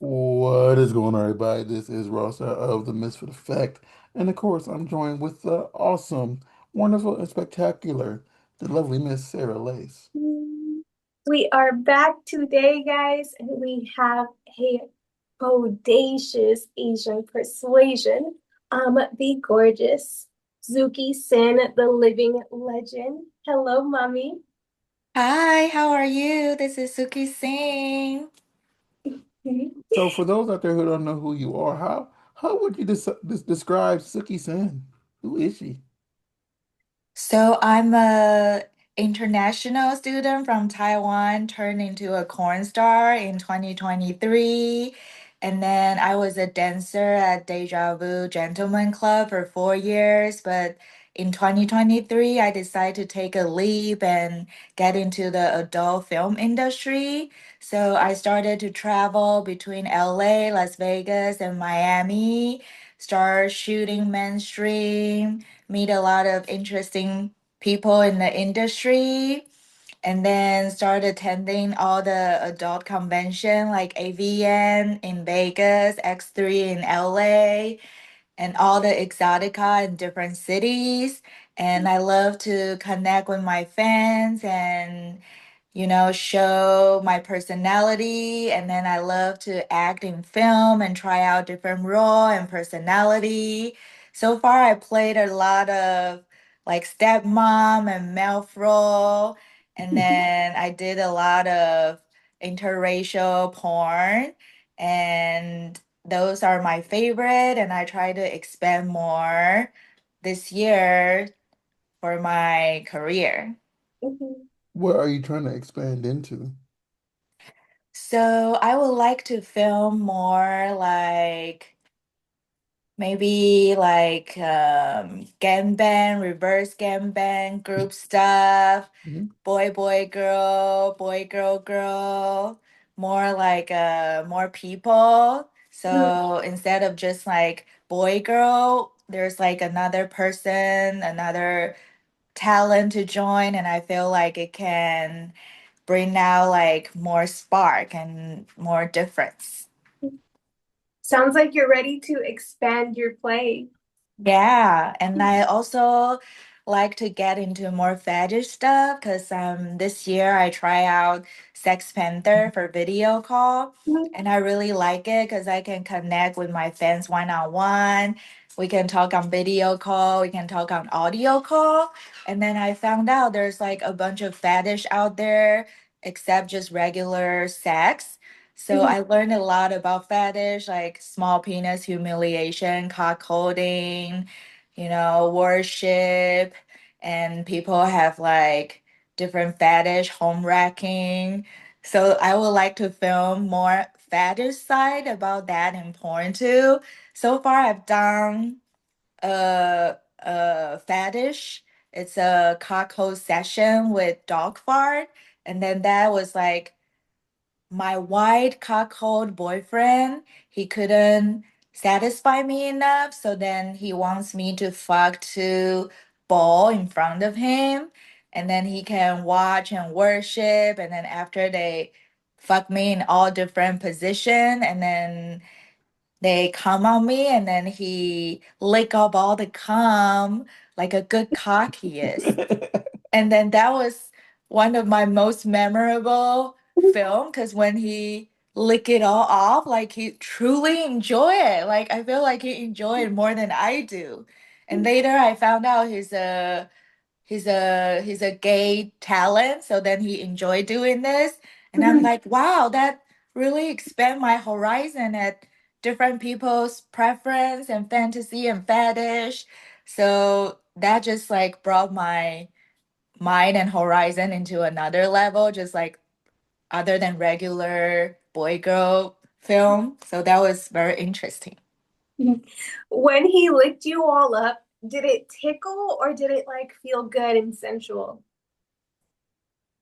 What is going on, everybody? This is Ross of the Misfit Effect. And of course, I'm joined with the awesome, wonderful, and spectacular, the lovely Miss Sarah Lace. We are back today, guys, and we have a bodacious Asian persuasion. The gorgeous Suki Sin, the living legend. Hello, mommy. Hi, how are you? This is Suki Sin. So, for those out there who don't know who you are, how would you describe Suki Sin? Who is she? So I'm a international student from Taiwan, turned into a corn star in 2023. And then I was a dancer at Deja Vu Gentleman Club for 4 years. But in 2023, I decided to take a leap and get into the adult film industry. So I started to travel between LA, Las Vegas, and Miami, start shooting mainstream, meet a lot of interesting people in the industry, and then start attending all the adult convention like AVN in Vegas, X3 in LA, and all the exotica in different cities. And I love to connect with my fans and show my personality. And then I love to act in film and try out different role and personality. So far, I played a lot of like stepmom and male role. And then I did a lot of interracial porn. And those are my favorite. And I try to expand more this year for my career. What are you trying to expand into? So I would like to film more like maybe like gangbang, reverse gangbang, group stuff, Mhm. boy girl girl, more like more people. So instead of just like boy girl, there's like another person, another talent to join, and I feel like it can bring out like more spark and more difference. Sounds like you're ready to expand your play. Yeah, and I also like to get into more fetish stuff because this year I try out Sex Panther for video call, and I really like it because I can connect with my fans one on one. We can talk on video call, we can talk on audio call, and then I found out there's like a bunch of fetish out there except just regular sex. So I learned a lot about fetish, like small penis humiliation, cockholding, worship, and people have like different fetish, home wrecking. So I would like to film more fetish side about that in porn too. So far, I've done a fetish. It's a cockhold session with dog fart, and then that was like my white cuckold boyfriend, he couldn't satisfy me enough, so then he wants me to fuck to ball in front of him, and then he can watch and worship, and then after they fuck me in all different position, and then they come on me, and then he lick up all the cum like a good cock he is. And then that was one of my most memorable film because when he lick it all off, like he truly enjoy it. Like I feel like he enjoyed it more than I do. And later I found out he's a gay talent, so then he enjoyed doing this. And I'm like, wow, that really expand my horizon at different people's preference and fantasy and fetish. So that just like brought my mind and horizon into another level, just like other than regular boy girl film. So that was very interesting. When he licked you all up, did it tickle or did it like feel good and sensual?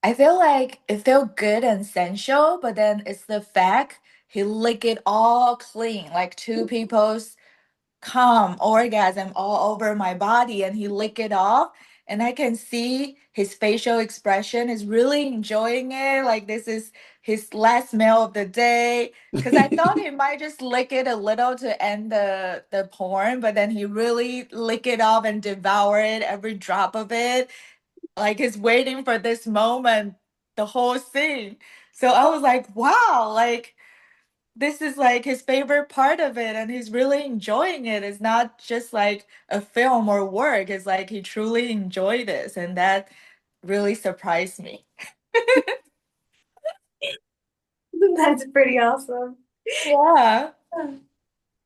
I feel like it felt good and sensual, but then it's the fact he licked it all clean, like two people's come orgasm all over my body and he licked it off, and I can see his facial expression is really enjoying it. Like this is his last meal of the day. Because I thought he might just lick it a little to end the porn, but then he really lick it off and devour it, every drop of it. Like he's waiting for this moment, the whole scene. So I was like, wow, like this is like his favorite part of it and he's really enjoying it. It's not just like a film or work. It's like he truly enjoyed this and that really surprised me. That's pretty awesome. Yeah.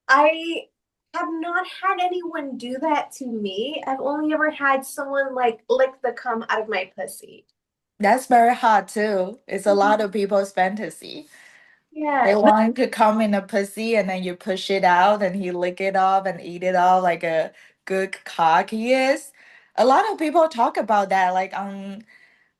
I have not had anyone do that to me. I've only ever had someone like lick the cum out of my pussy. That's very hard too. It's a lot of people's fantasy. They Yeah, want to come in a pussy and then you push it out and he lick it off and eat it all like a good cock he is. A lot of people talk about that, like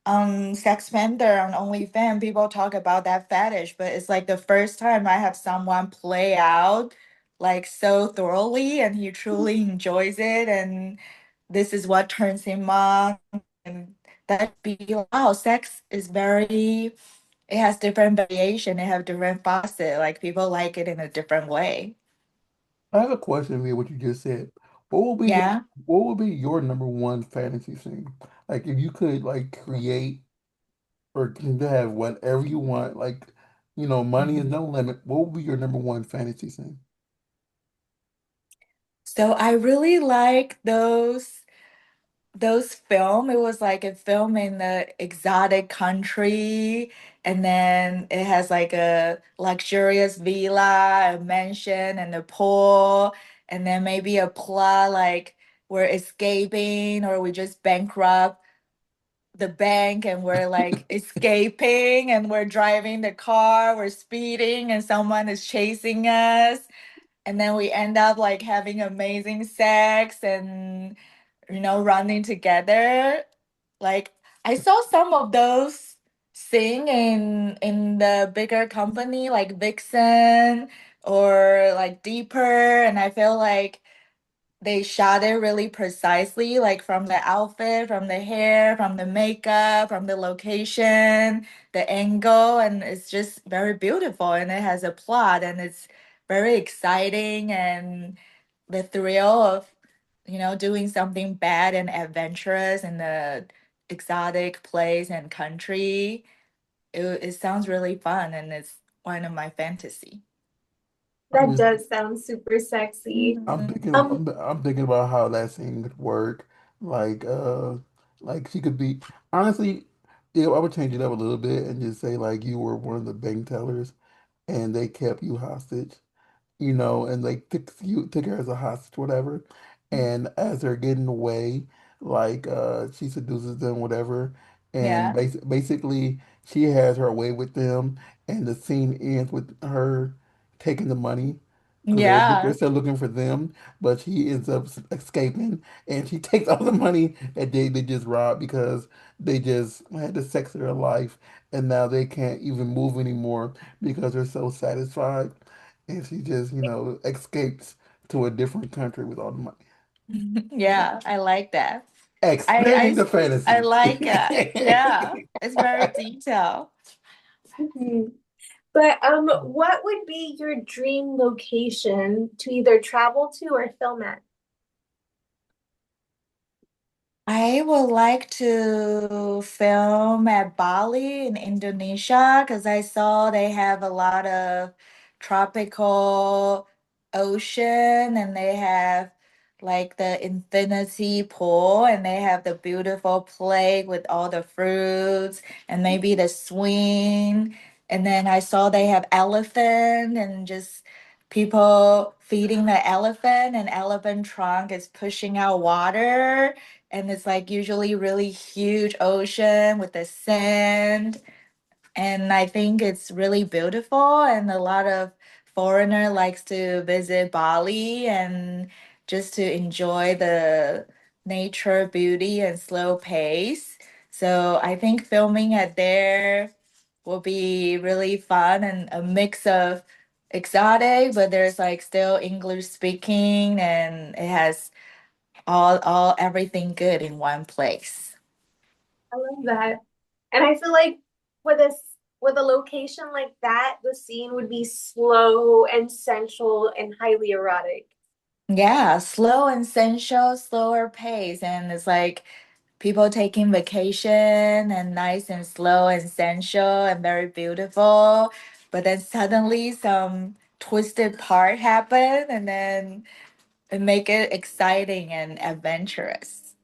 on Sex Fender on OnlyFans, people talk about that fetish, but it's like the first time I have someone play out like so thoroughly and he truly enjoys it and this is what turns him on and that be wow, sex is very it has different variation, it have different facet, like people like it in a different way. I have a question via what you just said. What will be your Yeah. what will be your number one fantasy scene? Like if you could like create or can have whatever you want, like money is no limit. What will be your number one fantasy scene? So I really like those film. It was like a film in the exotic country, and then it has like a luxurious villa, a mansion, and a pool, and then maybe a plot like we're escaping or we just bankrupt the bank and we're like escaping and we're driving the car, we're speeding and someone is chasing us and then we end up like having amazing sex and running together. Like I saw some of those sing in the bigger company like Vixen or like Deeper, and I feel like they shot it really precisely, like from the outfit, from the hair, from the makeup, from the location, the angle, and it's just very beautiful and it has a plot and it's very exciting and the thrill of, doing something bad and adventurous in the exotic place and country. It sounds really fun and it's one of my fantasy. I'm that just does sound super sexy. I'm Mhm. thinking I'm thinking about how that scene could work. Like like she could be honestly, yeah, I would change it up a little bit and just say like you were one of the bank tellers and they kept you hostage, and they took her as a hostage, whatever. And as they're getting away, like she seduces them, whatever. And Yeah. basically, she has her way with them, and the scene ends with her taking the money because they're Yeah. still looking for them, but she ends up escaping, and she takes all the money that they just robbed because they just had the sex of their life, and now they can't even move anymore because they're so satisfied and she just, escapes to a different country with all the money. Yeah, I like that. I I Explain the s- I fantasy. like it. Yeah, it's very detailed. Mhm. But what would be your dream location to either travel to or film at? I would like to film at Bali in Indonesia because I saw they have a lot of tropical ocean and they have like the infinity pool and they have the beautiful plate with all the fruits and maybe the swing. And then I saw they have elephant and just people feeding the elephant and elephant trunk is pushing out water and it's like usually really huge ocean with the sand and I think it's really beautiful and a lot of foreigner likes to visit Bali and just to enjoy the nature beauty and slow pace. So I think filming at there will be really fun and a mix of exotic, but there's like still English speaking and it has all everything good in one place. I love that. And I feel like with a location like that, the scene would be slow and sensual and highly erotic. Yeah, slow and sensual, slower pace, and it's like people taking vacation and nice and slow and sensual and very beautiful. But then suddenly some twisted part happen and then it make it exciting and adventurous.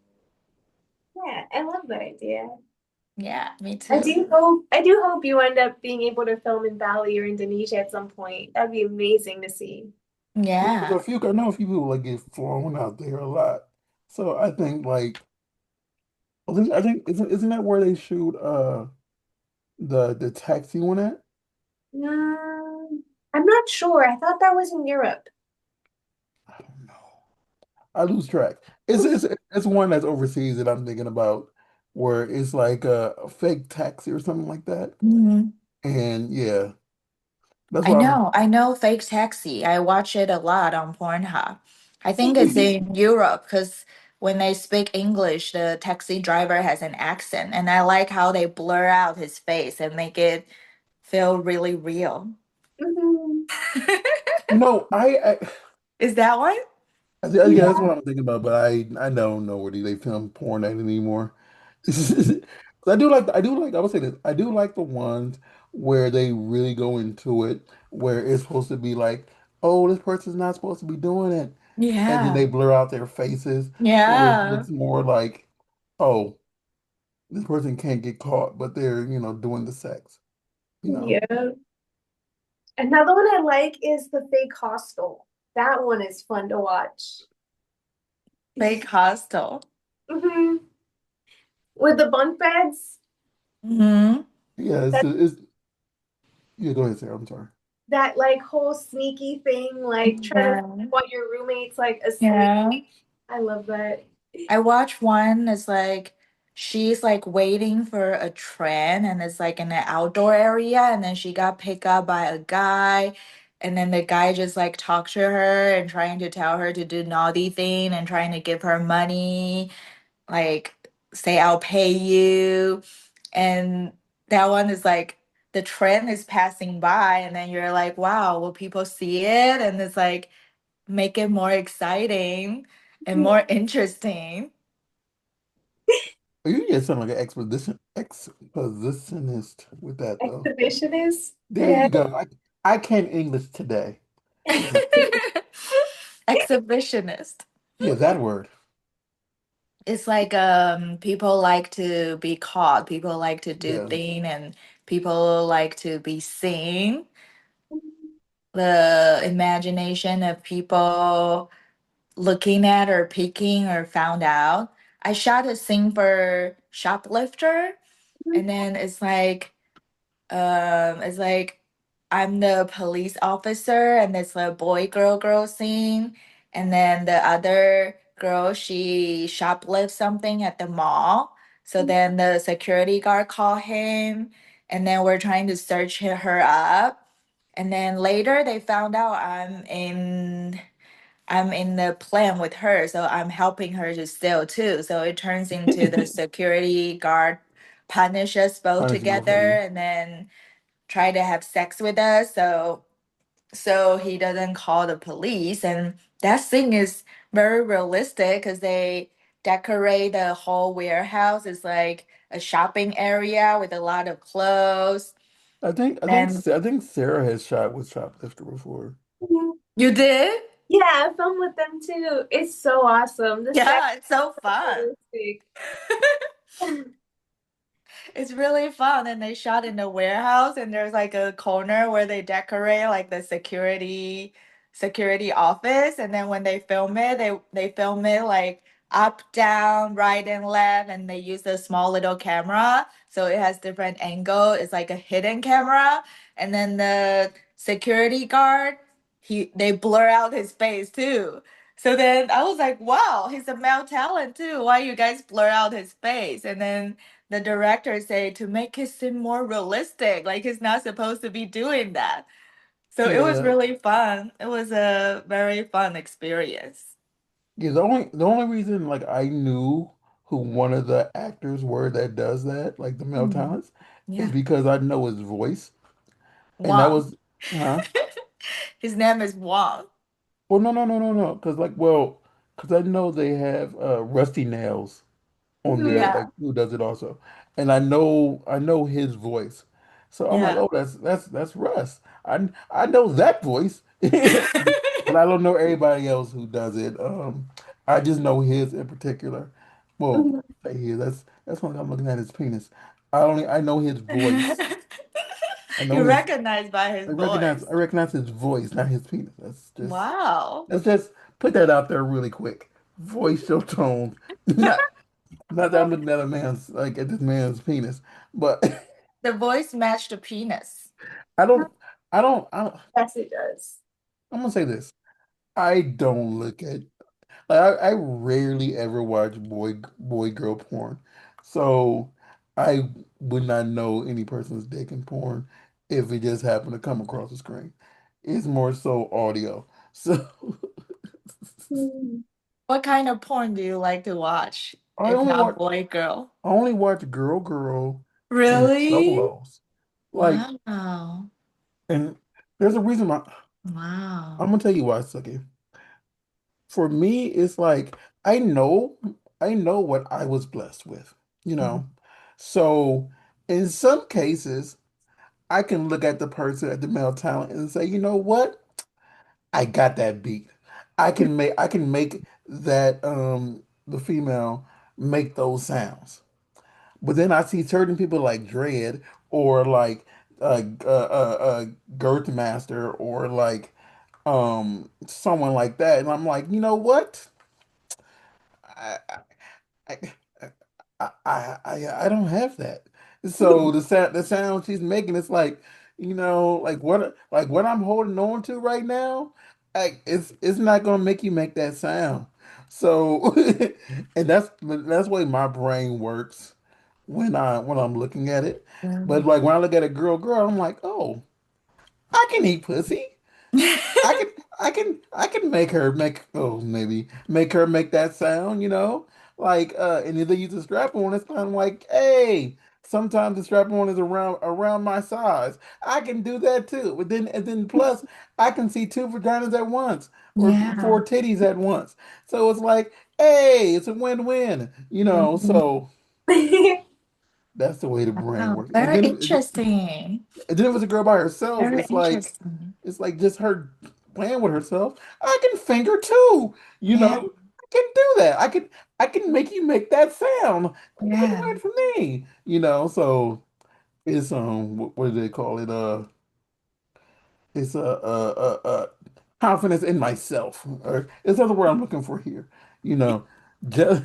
Yeah, I love that idea. Yeah, me too. I do hope you end up being able to film in Bali or Indonesia at some point. That'd be amazing to see. Yeah, there's Yeah. a few. I know a few people like get flown out there a lot. So I think like I think isn't that where they shoot the taxi one at? Mm, I'm not sure. I thought that was in Europe. I don't know. I lose track. It's one that's overseas that I'm thinking about where it's like a fake taxi or something like that. Mhm. And yeah, that's what I'm. I know Fake Taxi. I watch it a lot on Pornhub. I think it's in Europe because when they speak English, the taxi driver has an accent, and I like how they blur out his face and make it feel really real. Mhm. You know, Is that one? yeah, that's Yeah. what I'm thinking about, but I don't know where they film porn at anymore. I would say this. I do like the ones where they really go into it, where it's supposed to be like, oh, this person's not supposed to be doing it. And then they Yeah. blur out their faces where it Yeah. looks more like, oh, this person can't get caught, but they're, doing the sex, you know. Yeah. Another one I like is the fake hostel. That one is fun to watch. Fake Hostel. Hmm. With the bunk beds, Hmm. Yeah, that yeah, go ahead, Sarah. I'm sorry. that like whole sneaky thing, like trying to Yeah. while your roommate's like asleep. Yeah. I love that. I watched one. It's like she's like waiting for a train, and it's like in an outdoor area, and then she got picked up by a guy, and then the guy just like talked to her and trying to tell her to do naughty thing and trying to give her money, like say I'll pay you, and that one is like the train is passing by, and then you're like, wow, will people see it? And it's like make it more exciting and more interesting. Oh, you just sound like an expositionist with that though. Exhibitionist. There Yeah. you go. I can't English today. Mhm. Exhibitionist. Yeah, that word. It's like people like to be caught, people like to do Yeah. things and people like to be seen. The imagination of people looking at or peeking or found out. I shot a scene for shoplifter and then it's like I'm the police officer, and it's a boy girl scene, and then the other girl she shoplifts something at the mall. So then the security guard call him, and then we're trying to search her up. And then later they found out I'm in the plan with her, so I'm helping her to steal too. So it turns into the security guard punish us both Punishing both together, of you. and then try to have sex with us so he doesn't call the police. And that scene is very realistic because they decorate the whole warehouse. It's like a shopping area with a lot of clothes. And I think Sarah has shot with Shoplifter before. you did? Yeah, I filmed with them too. It's so awesome. The set Yeah, it's so is fun. realistic. It's really fun. And they shot in the warehouse, and there's like a corner where they decorate like the security office. And then when they film it, they film it like up, down, right and left, and they use a small little camera. So it has different angle. It's like a hidden camera. And then the security guard, they blur out his face too. So then I was like, wow, he's a male talent too. Why you guys blur out his face? And then the director say to make it seem more realistic, like he's not supposed to be doing that. So it was Yeah. really fun. It was a very fun experience. Yeah, the only reason like I knew who one of the actors were that does that, like the male Mhm. talents, is Yeah. because I know his voice. And that Wong. was, huh? His name is Wong. Well, no. Because I know they have Rusty Nails on there, Mhm. Yeah. like who does it also, and I know his voice, so I'm like, Yeah. oh, that's Russ. I know that voice, but I don't know everybody else who does it. I just know his in particular. Well, Mhm. say his. That's when I'm looking at his penis. I know his voice. I know You his. recognize by his voice. I recognize his voice, not his penis. Wow. Let's just put that out there really quick. Voice, your tone, not not that I'm looking at a man's like at this man's penis, but The voice matched the penis. I don't, I don't. Yes, it does. I'm gonna say this. I don't look at like I rarely ever watch boy girl porn, so I would not know any person's dick in porn if it just happened to come across the screen. It's more so audio. So Mhm. What kind of porn do you like to watch, I if only not watch boy, girl? I only watch girl and Really? solos. Like, Wow. and there's a reason why. I'm Wow. gonna tell you why, Suki. For me, it's like I know what I was blessed with, you Mhm. know. So in some cases, I can look at the person at the male talent and say, you know what? I got that beat. I can make that the female make those sounds. But then I see certain people like Dread or like Girth Master or like someone like that, and I'm like, you know what? I I I don't have that. So the sound she's making, it's like, like what I'm holding on to right now, it's not gonna make you make that sound. So and that's the way my brain works when I'm looking at it. But Mm. like when I look at a girl, I'm like, oh, I can eat pussy. I can I can make her make oh maybe make her make that sound, you know? Like and if they use a strap on, it's kind of like, hey, sometimes the strap on is around my size. I can do that too. But then and then plus I can see two vaginas at once or Yeah. four titties at once. So it's like, hey, it's a win-win, you know? Mhm. So that's the way the brain Wow. works. Very interesting. And then if it's a girl by herself, Very interesting. it's like just her playing with herself. I can finger too, you know. Yeah. I can do that. I can make you make that sound. Yeah. Win-win for me, you know. So it's what do they call it? It's confidence in myself. Or it's another word I'm looking for here. You know, just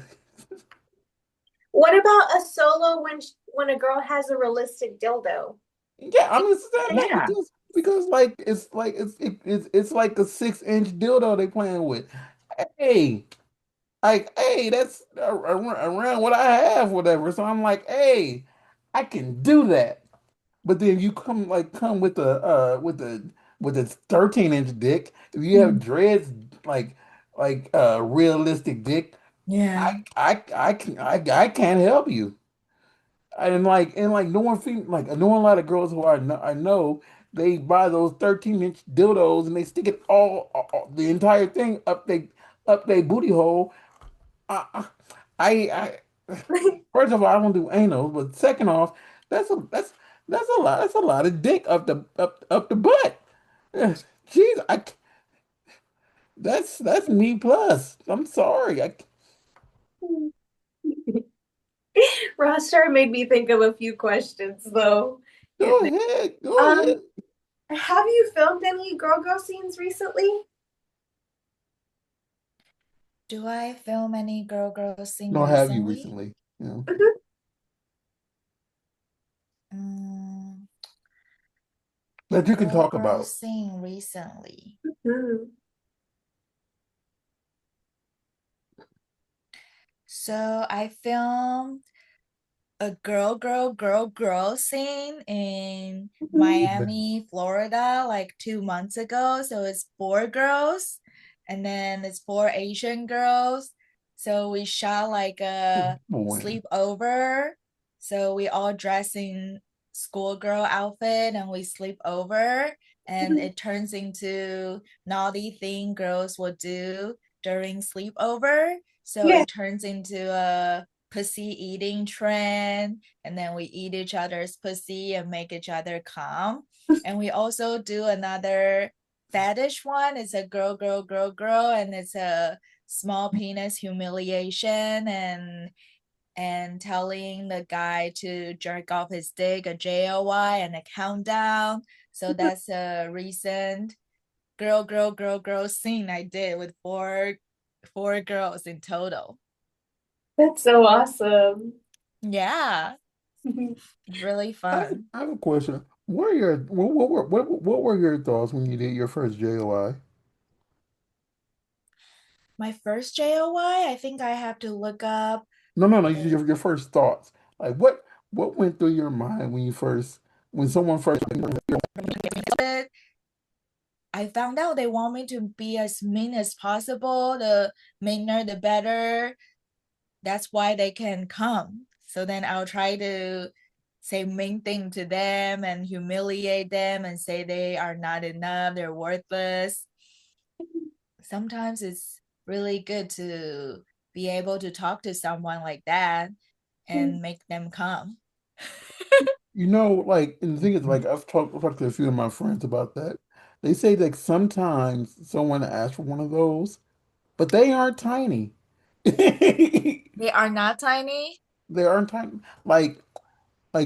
What about a solo when a girl has a realistic dildo? yeah. I mean, it's that Yeah. because like it's like a 6 inch dildo they playing with. Hey. Like, hey, that's around what I have, whatever. So I'm like, hey, I can do that. But then you come with a 13-inch dick. If you have Mm. dreads realistic dick, Yeah. I can't help you. And like knowing a lot of girls who I know they buy those 13-inch dildos and they stick it the entire thing up they booty hole. I, I first of all, I don't do anal, but second off, that's a that's that's a lot of dick up the butt. Jeez, that's me plus. I'm sorry. Roster made me think of a few questions though. Go Goodness. ahead, go ahead. Um, have you filmed any girl scenes recently? Do I film any girl scene No, have you recently? recently? You know, Mm, that you can talk girl about. scene recently. Mhm. So I filmed a girl scene in Mhm. Miami, Florida, like 2 months ago. So it's four girls. and then it's four Asian girls. So we shot like a Boy. sleepover. So we all dress in schoolgirl outfit and we sleep over, and Mhm. it turns into naughty thing girls will do during sleepover. So Yeah. it turns into a pussy eating trend, and then we eat each other's pussy and make each other come. And we also do another fetish one. It's a girl, girl, girl, girl, and it's a small penis humiliation and telling the guy to jerk off his dick, a JOY, and a countdown. So that's a recent girl, girl, girl, girl scene I did with four girls in total. That's so awesome. Yeah, really fun. I have a question. What were your thoughts when you did your first JOI? My first JOY, I think I have to look up. No, no, no. Your first thoughts. Like what went through your mind when you first when someone first I found out they want me to be as mean as possible. The meaner, the better. That's why they can come. So then I'll try to say mean thing to them and humiliate them and say they are not enough, they're worthless. Sometimes it's really good to be able to talk to someone like that and make them come. like, and the thing is, like, talked to a few of my friends about that. They say that sometimes someone asks for one of those, but they aren't tiny. They are not tiny. They aren't tiny. Like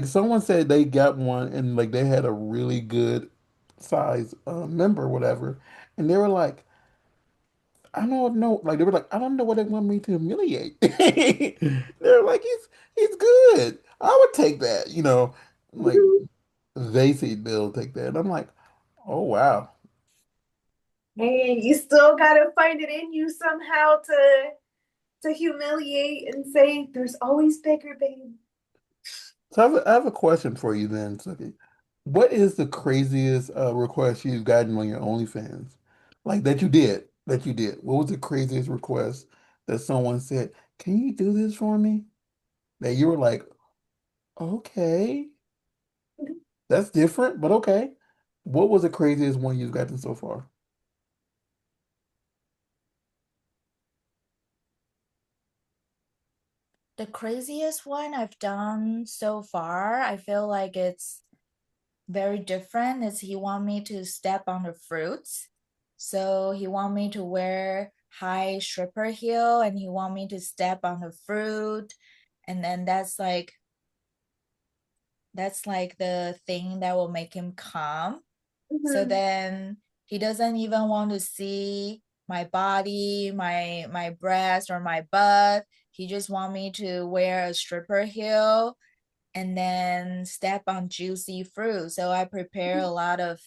someone said they got one and like they had a really good size member, or whatever, and they were like, I don't know, like they were like, I don't know what they want me to humiliate. They're like, he's good. I would take that, like they say they'll take that. And I'm like, oh wow. Hey, you still gotta find it in you somehow to humiliate and say there's always bigger, babe. So I have a question for you then, Suki. What is the craziest request you've gotten on your OnlyFans? Like that you did. What was the craziest request that someone said, "Can you do this for me?" That you were like, "Okay, that's different, but okay." What was the craziest one you've gotten so far? The craziest one I've done so far, I feel like it's very different, is he want me to step on the fruits. So he want me to wear high stripper heel and he want me to step on the fruit. And then that's like the thing that will make him calm. So Mhm. then he doesn't even want to see my body, my breast or my butt. He just want me to wear a stripper heel and then step on juicy fruit. So I prepare a lot of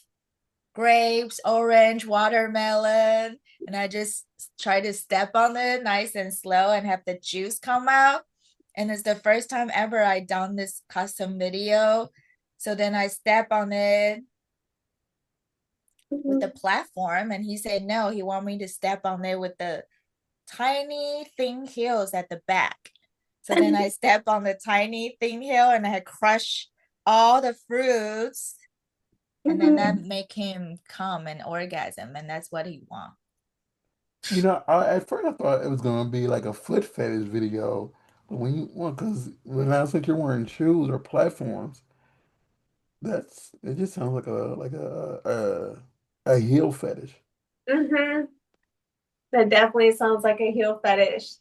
grapes, orange, watermelon, and I just try to step on it nice and slow and have the juice come out. And it's the first time ever I done this custom video. So then I step on it with the Mhm. platform, and he said no, he want me to step on it with the tiny thin heels at the back. So then I step on the tiny thin heel and I crush all the fruits, and then that Mhm. make him come and orgasm, and that's what he want. At first I thought it was gonna be like a foot fetish video, but because when I said you're wearing shoes or platforms, it just sounds like a heel fetish. Mhm. That definitely sounds like a heel fetish.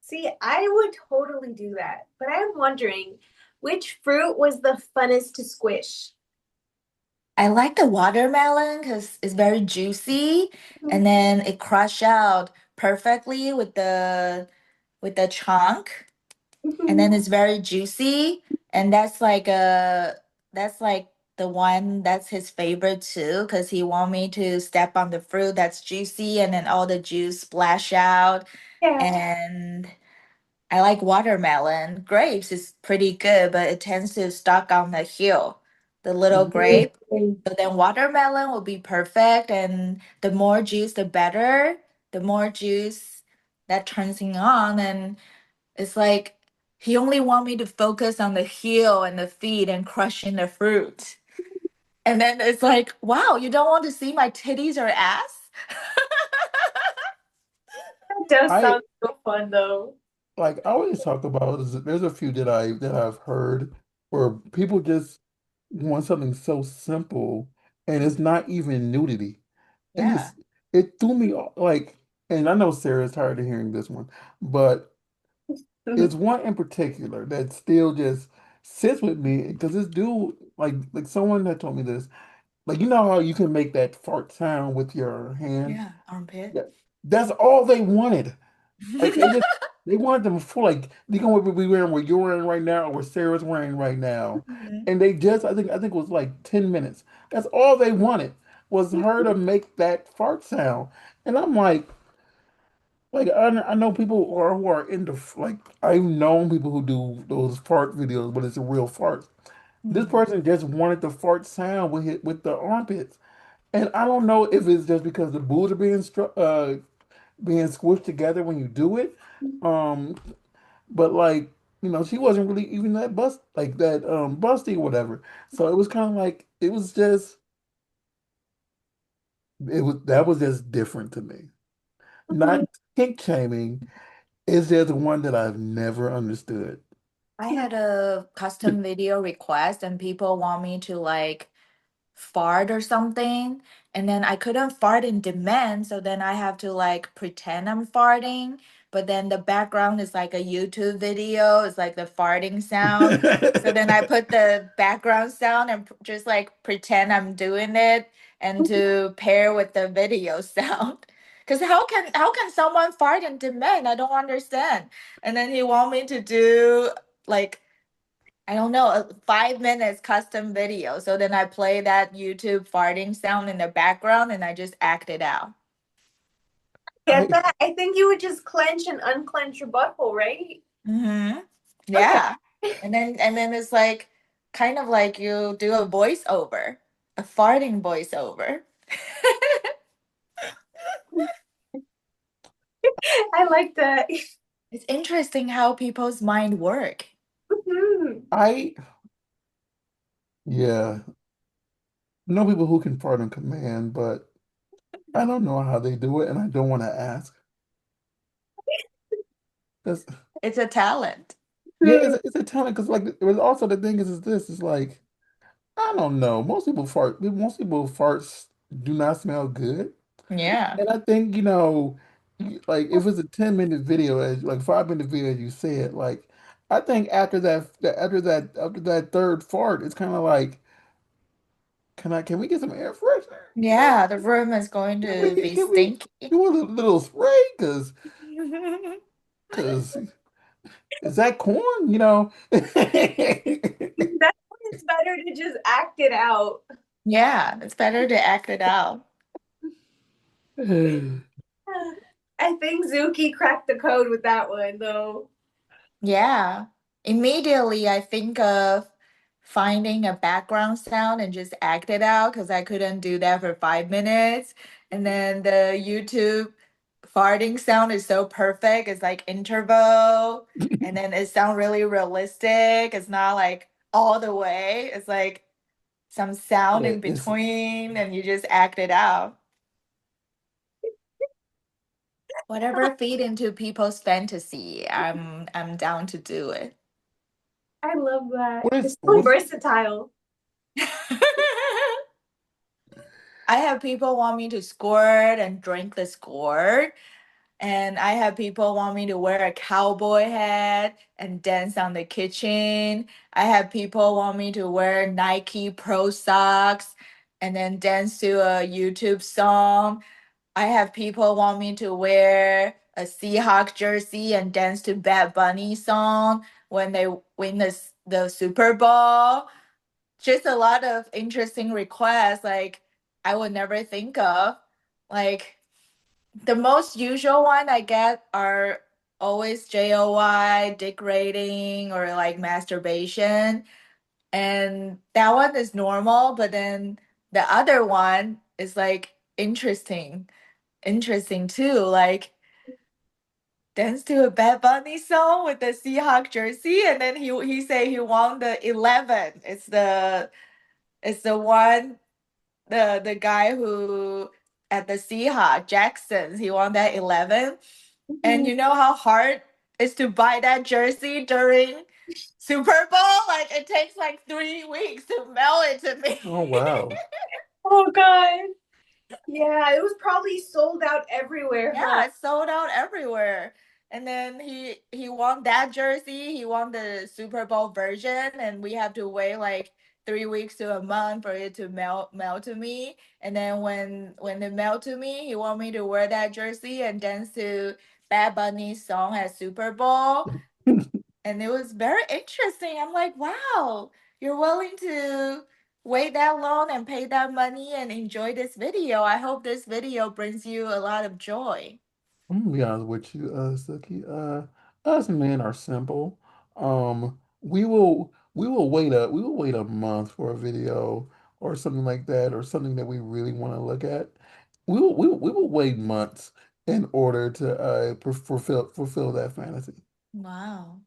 See, I would totally do that, but I'm wondering which fruit was the funnest to squish? I like the watermelon because it's very juicy, Mhm. and then it crush out perfectly with the chunk, and then Mhm. it's very juicy, and that's like the one that's his favorite too, because he want me to step on the fruit that's juicy and then all the juice splash out. Yeah. And I like watermelon. Grapes is pretty good, but it tends to stuck on the heel, the little grape. Mhm. So then watermelon will be perfect, and the more juice, the better. the more juice that turns him on. And it's like he only want me to focus on the heel and the feet and crushing the fruit. And then it's like, wow, you don't want to see my titties or ass? That does I sound so fun though. like I always talk about there's a few that I've heard where people just want something so simple and it's not even nudity. And Yeah. it threw me off like, and I know Sarah's tired of hearing this one, but it's one in particular that still just sits with me because this dude, like someone that told me this, like you know how you can make that fart sound with your hand? Yeah, armpit. Yeah. That's all they wanted. Like it just they wanted them full like they going what we wearing what you're wearing right now or what Sarah's wearing right now. Mhm. And they just I think it was like 10 minutes. That's all they wanted was her to make that fart sound. And I'm like I know people who are into like I've known people who do those fart videos, but it's a real fart. This Mhm. person just wanted the fart sound with the armpits. And I don't know if it's just because the boobs are being squished together when you do it. Um, but like, she wasn't really even that busty or whatever. So it was kind of like that was just different to me. Not kink shaming, it's just one that I've never understood. I had a custom video request and people want me to like fart or something, and then I couldn't fart in demand, so then I have to like pretend I'm farting, but then the background is like a YouTube video, it's like the farting sound. So then I put the background sound and just like pretend I'm doing it and to pair with the video sound. Because how can someone fart in demand? I don't understand. And then he want me to do like I don't know, a 5 minutes custom video. So then I play that YouTube farting sound in the background and I just act it out. Get I that? I think you would just clench and unclench your butthole, right? Mm-hmm. Okay. Yeah. And then it's like kind of like you do a voiceover, a farting voiceover. I like that. It's interesting how people's mind work. Mhm. I yeah, I know people who can fart on command, but I don't know how they do it, and I don't want to ask. That's It's a talent. yeah, it's a talent because like it was also the thing is this is like I don't know. Most people farts do not smell good. Yeah. And I think, like if it's a 10-minute video, as like 5-minute video, as you said, like I think after that third fart, it's kind of like, can we get some air freshener? Yeah, the room is going to be Can we stinky. do a little spray? Cause is that corn? That's why it's better to just act it out. Yeah, it's better to act it out. I think Zuki cracked the code with that one, though. Yeah. Immediately, I think of finding a background sound and just act it out because I couldn't do that for 5 minutes. And then the YouTube farting sound is so perfect. It's like interval, and then it sounds really realistic. It's not like all the way. It's like some sound Yeah, in it's between, and you just act it out. Whatever feed into people's fantasy, I'm down to do it. I love that. what is It's so what is versatile. I have people want me to squirt and drink the squirt. And I have people want me to wear a cowboy hat and dance on the kitchen. I have people want me to wear Nike Pro socks and then dance to a YouTube song. I have people want me to wear a Seahawk jersey and dance to Bad Bunny song when they win the Super Bowl. Just a lot of interesting requests like I would never think of. Like the most usual one I get are always JOY, dick rating, or like masturbation. And that one is normal, but then the other one is like interesting. interesting too. Like dance to a Bad Bunny song with the Seahawk jersey, and then he say he won the 11. It's the one the guy who at the Seahawk Jacksons he won that 11. And Mhm. you know how hard it is to buy that jersey during Super Bowl? Like it takes like 3 weeks to mail it to me. Oh wow. Oh God. Yeah, it was probably sold out everywhere, huh? Yeah, it's sold out everywhere. And then he won that jersey. He won the Super Bowl version, and we have to wait like 3 weeks to a month for it to mail to me. And then when it mailed to me, he want me to wear that jersey and dance to Bad Bunny's song at Super Bowl. And it was very interesting. I'm like, wow, you're willing to wait that long and pay that money and enjoy this video. I hope this video brings you a lot of joy. I'm gonna be honest with you, Suki. Us men are simple. We will wait a month for a video or something like that, or something that we really want to look at. We will wait months in order to fulfill that fantasy. Wow.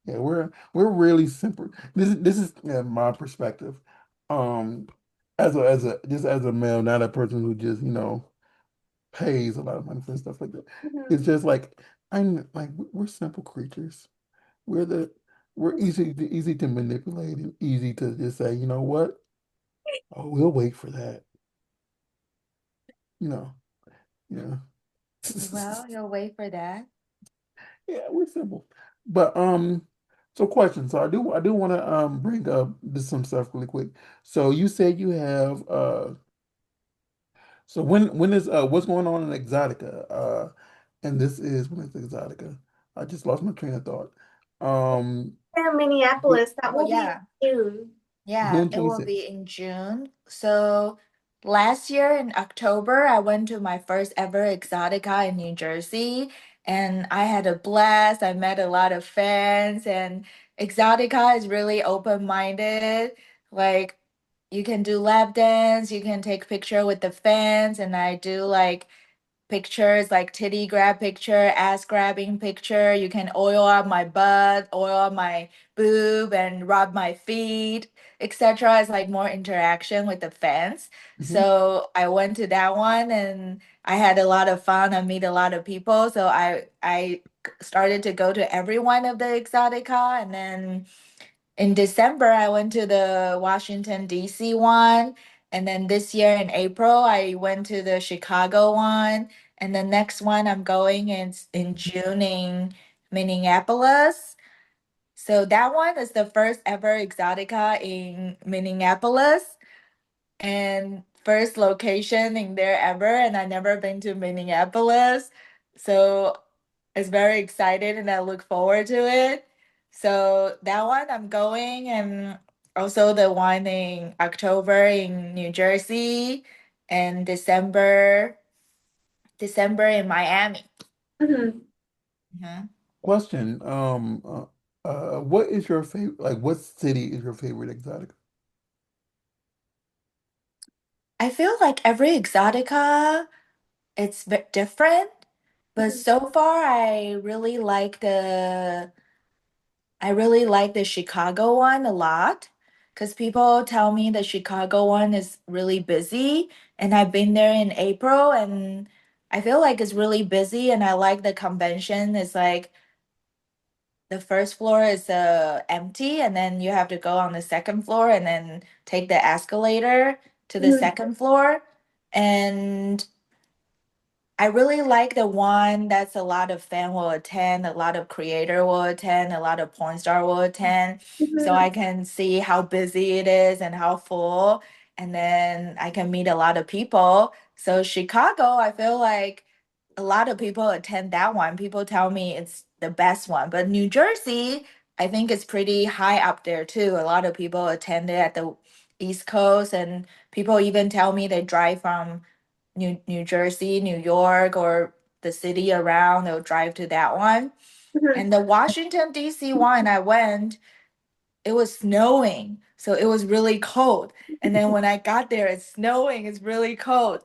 Yeah, we're really simple. This is my perspective. Um, as a male, not a person who just pays a lot of money for stuff like that. Mhm. It's just like I'm like we're simple creatures. We're the we're easy to manipulate and easy to just say, you know what? Oh, we'll wait for that. You know, yeah. Well, you'll wait for that. Yeah, we're simple. But so question. So I do want to bring up this some stuff really quick. So you said you have so when is what's going on in Exotica? And this is when is Exotica? I just lost my train of thought. Um Yeah, Minneapolis, that Oh will be yeah. in June. Yeah, June it will be 26th. in June. So last year in October, I went to my first ever Exotica in New Jersey, and I had a blast. I met a lot of fans, and Exotica is really open-minded. Like you can do lap dance, you can take picture with the fans, and I do like pictures like titty grab picture, ass grabbing picture. You can oil up my butt, oil up my boob, and rub my feet, etc. It's like more interaction with the fans. Hmm. So I went to that one and I had a lot of fun. I meet a lot of people. So I started to go to every one of the Exotica, and then in December, I went to the Washington, D.C. one. And then this year in April, I went to the Chicago one. And the next one I'm going is in June in Minneapolis. So that one is the first ever Exotica in Minneapolis and first location in there ever. And I never been to Minneapolis. So it's very excited and I look forward to it. So that one I'm going and also the one in October in New Jersey and December in Miami. Mhm. Mhm. Question. What is your favorite, like what city is your favorite exotic? I feel like every Exotica it's different, but Mhm. so far I really like the Chicago one a lot because people tell me the Chicago one is really busy, and I've been there in April and I feel like it's really busy and I like the convention. It's like the first floor is empty and then you have to go on the second floor and then take the escalator to the Mhm. second floor. And I really like the one that's a lot of fan will attend, a lot of creator will attend, a lot of porn star will attend. So Mhm. I can see how busy it is and how full, and then I can meet a lot of people. So Chicago, I feel like a lot of people attend that one. People tell me it's the best one. But New Jersey, I think it's pretty high up there too. A lot of people attend it at the East Coast, and people even tell me they drive from New Jersey, New York, or the city around. They'll drive to that one. Mhm. And the Washington D.C. one, I went. It was snowing, so it was really cold. And then when I got there, it's snowing. It's really cold.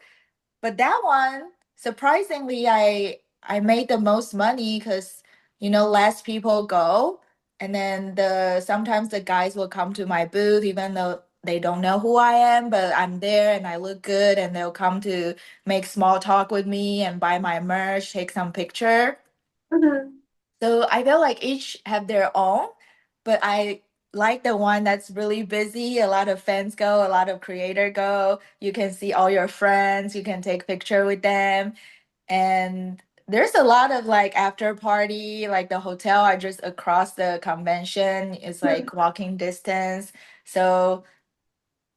But that one surprisingly, I made the most money because less people go, and then the sometimes the guys will come to my booth even though they don't know who I am, but I'm there and I look good, and they'll come to make small talk with me and buy my merch, take some picture. Mhm. So I feel like each have their own, but I like the one that's really busy. A lot of fans go, a lot of creator go. You can see all your friends, you can take picture with them, and there's a lot of like after party, like the hotel are just across the convention. It's like walking distance. So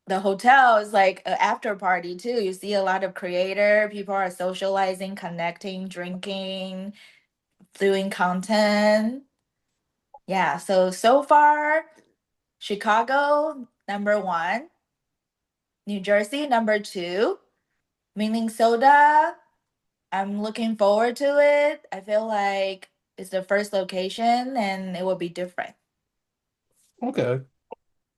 the hotel is like an after party too. You see a lot of creator, people are socializing, connecting, drinking, doing content. Yeah, so far, Chicago number one, New Jersey number two, Minnesota. I'm looking forward to it. I feel like it's the first location and it will be different. Okay.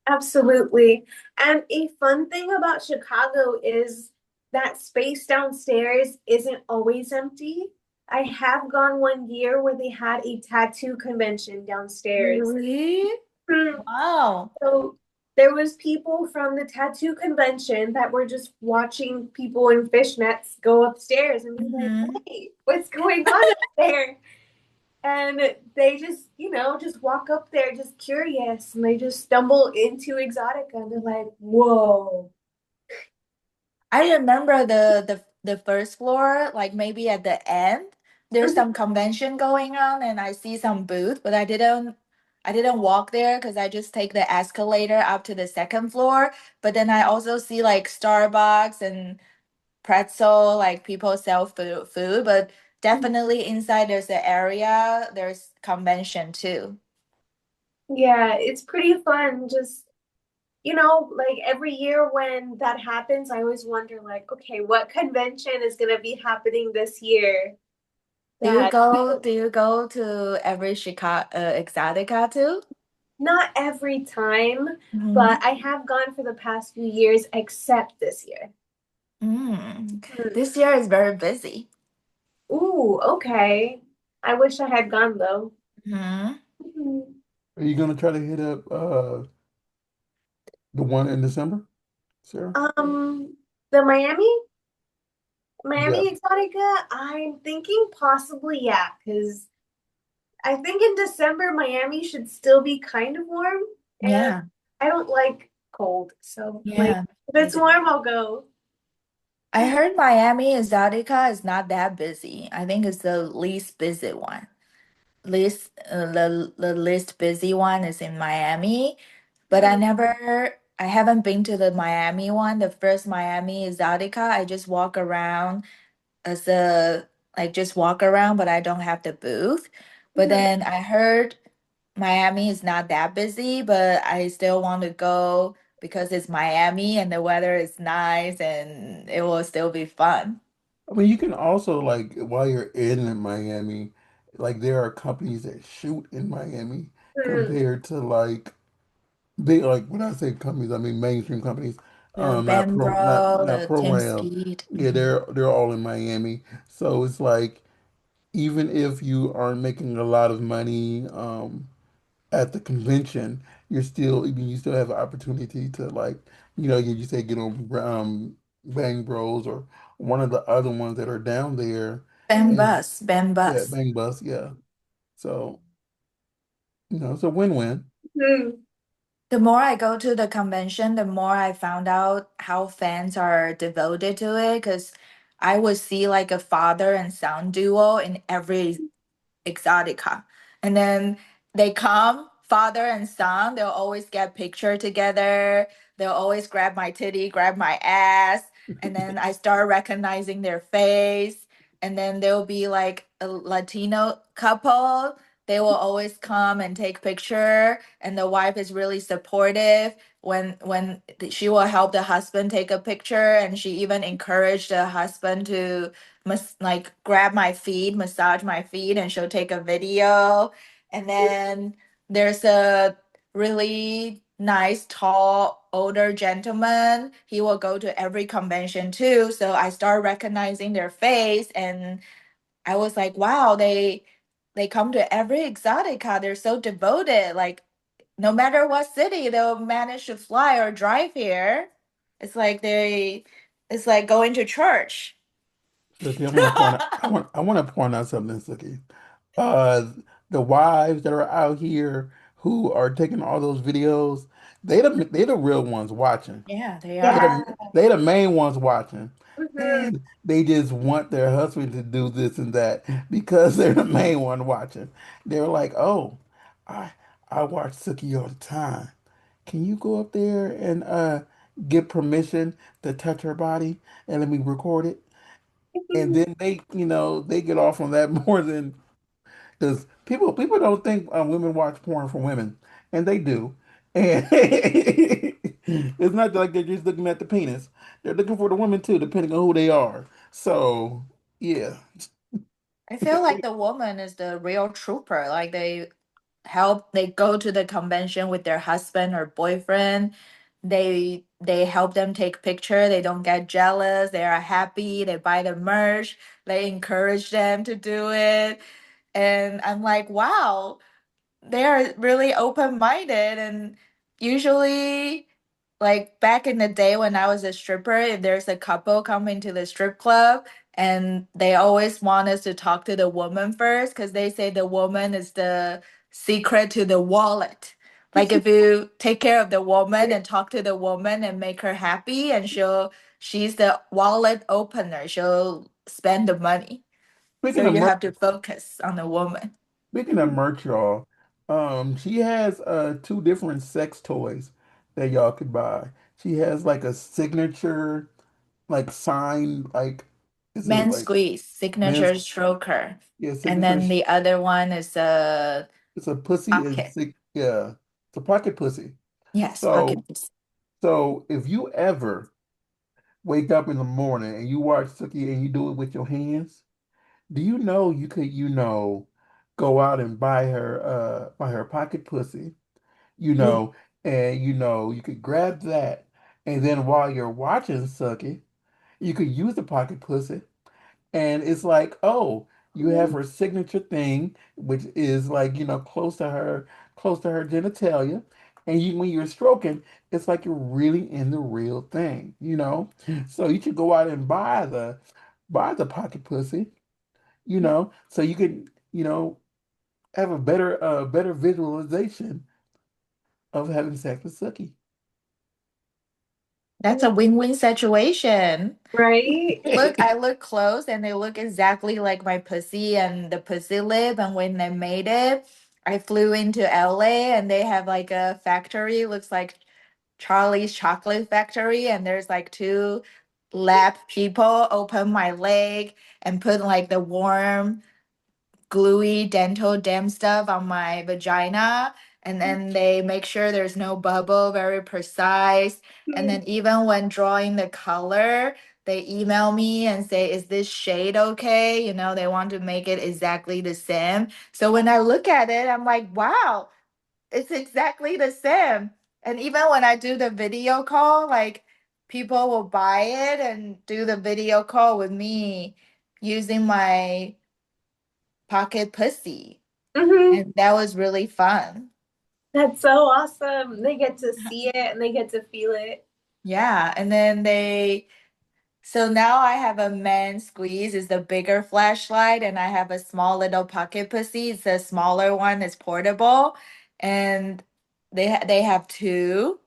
Absolutely. And a fun thing about Chicago is that space downstairs isn't always empty. I have gone one year where they had a tattoo convention downstairs. Really? Hmm. Wow. So there was people from the tattoo convention that were just watching people in fishnets go upstairs and be like, Hmm. "Hey, what's going on up there?" And they just, just walk up there just curious and they just stumble into Exotica and they're like, whoa. I remember the first floor, like maybe at the end, there's some convention going on and I see some booth, but I didn't walk there because I just take the escalator up to the second floor. But then I also see like Starbucks and pretzel, like people sell food, but definitely inside there's an area, there's convention too. Yeah, it's pretty fun. Just, like every year when that happens, I always wonder, like, okay, what convention is going to be happening this year? Do you That go do you go to every Chicago Exotica too? not every time, Mm-hmm. but I have gone for the past few years, except this year. Mm. Hmm. This year is very busy. Ooh, okay. I wish I had gone though. Hmm. Mhm. Are you gonna try to hit up the one in December, Sarah? Um, the Yeah. Miami Exotica, I'm thinking possibly, yeah, because I think in December Miami should still be kind of warm, and Yeah, I don't like cold, so like yeah. if Me it's too. warm, I'll go. I heard Miami Exotica is not that busy. I think it's the least busy one. The least busy one is in Miami, but Mhm. I haven't been to the Miami one. The first Miami Exotica, I just walk around as a like just walk around, but I don't have the booth. But Mhm. then I heard Miami is not that busy, but I still want to go because it's Miami and the weather is nice and it will still be fun. I mean, you can also like while you're in Miami, like there are companies that shoot in Miami Mhm. compared to like big like when I say companies, I mean mainstream companies. The Not Ben pro not Bro, not the Tim program. Skeet. Yeah, they're all in Miami. So it's like even if you aren't making a lot of money at the convention, you still have an opportunity to like, you say get on Bang Bros or one of the other ones that are down there Ben and Bus, Ben yeah, Bus. Bang Bus, yeah. So, it's a win-win. Mhm. The more I go to the convention, the more I found out how fans are devoted to it. Because I would see like a father and son duo in every Exotica. And then they come, father and son, they'll always get picture together. They'll always grab my titty, grab my ass. And then I start recognizing their face. And then there'll be like a Latino couple. They will always come and take picture. And the wife is really supportive when she will help the husband take a picture. And she even encouraged the husband to like grab my feet, massage my feet, and she'll take a video. And then there's a really nice, tall, older gentleman. He will go to every convention too. So I start recognizing their face, and I was like, wow, they come to every exotica. They're so devoted. Like no matter what city, they'll manage to fly or drive here. It's like it's like going to church. Suki, I want to point out, I want to point out something, Suki. Uh, the wives that are out here who are taking all those videos, they the real ones watching. Yeah, they Yeah. are. They the main ones watching, Hmm. and they just want their husband to do this and that because they're the main one watching. They're like, oh, I I watch Suki all the time. Can you go up there and get permission to touch her body and let me record it? And then they, they get off on that more than because people don't think women watch porn for women, and they do. And it's not like they're just looking at the penis; they're looking for the woman too, depending on who they are. So yeah, I feel like the woman is the real trooper. Like they go to the convention with their husband or boyfriend. They help them take picture. They don't get jealous. They are happy. They buy the merch. They encourage them to do it. And I'm like, wow, they are really open-minded. And usually, like back in the day when I was a stripper, if there's a couple coming to the strip club, and they always want us to talk to the woman first because they say the woman is the secret to the wallet. Like if you take care of the woman and talk to the woman and make her happy, and she's the wallet opener. She'll spend the money. So speaking of you merch, have to focus on the woman. speaking of merch, y'all, she has two different sex toys that y'all could buy. She has like a signature, like sign, like is it Man like squeeze, signature men's? stroker. Yeah, And signature. then the other one is a It's a pussy is pocket. sick. Yeah, it's a pocket pussy. Yes, pocket. So so if you ever wake up in the morning and you watch Suki and you do it with your hands, do you know you could, go out and buy her pocket pussy, Yeah. and you could grab that, and then while you're watching Suki, you could use the pocket pussy. And it's like, oh, you have her signature thing, which is like, close to her genitalia. And when you're stroking, it's like you're really in the real thing. So you should go out and buy the pocket pussy, so you can, have a better visualization of having sex with Suki. That's a win-win situation. Right? Look, I look close and they look exactly like my pussy and the pussy lip. And when they made it, I flew into LA and they have like a factory, looks like Charlie's Chocolate Factory. And there's like two lab people open my leg and put like the warm gluey dental dam stuff on my vagina. And then they make sure there's no bubble, very precise. And then even when drawing the color, they email me and say, is this shade okay? They want to make it exactly the same. So when I look at it, I'm like, wow, it's exactly the same. And even when I do the video call, like people will buy it and do the video call with me using my pocket pussy. Hmm. And that was really fun. That's so awesome. They get to see it and they get to feel it. Yeah. And then so now I have a man squeeze, is the bigger flashlight, and I have a small little pocket pussy. It's a smaller one, it's portable. And they have two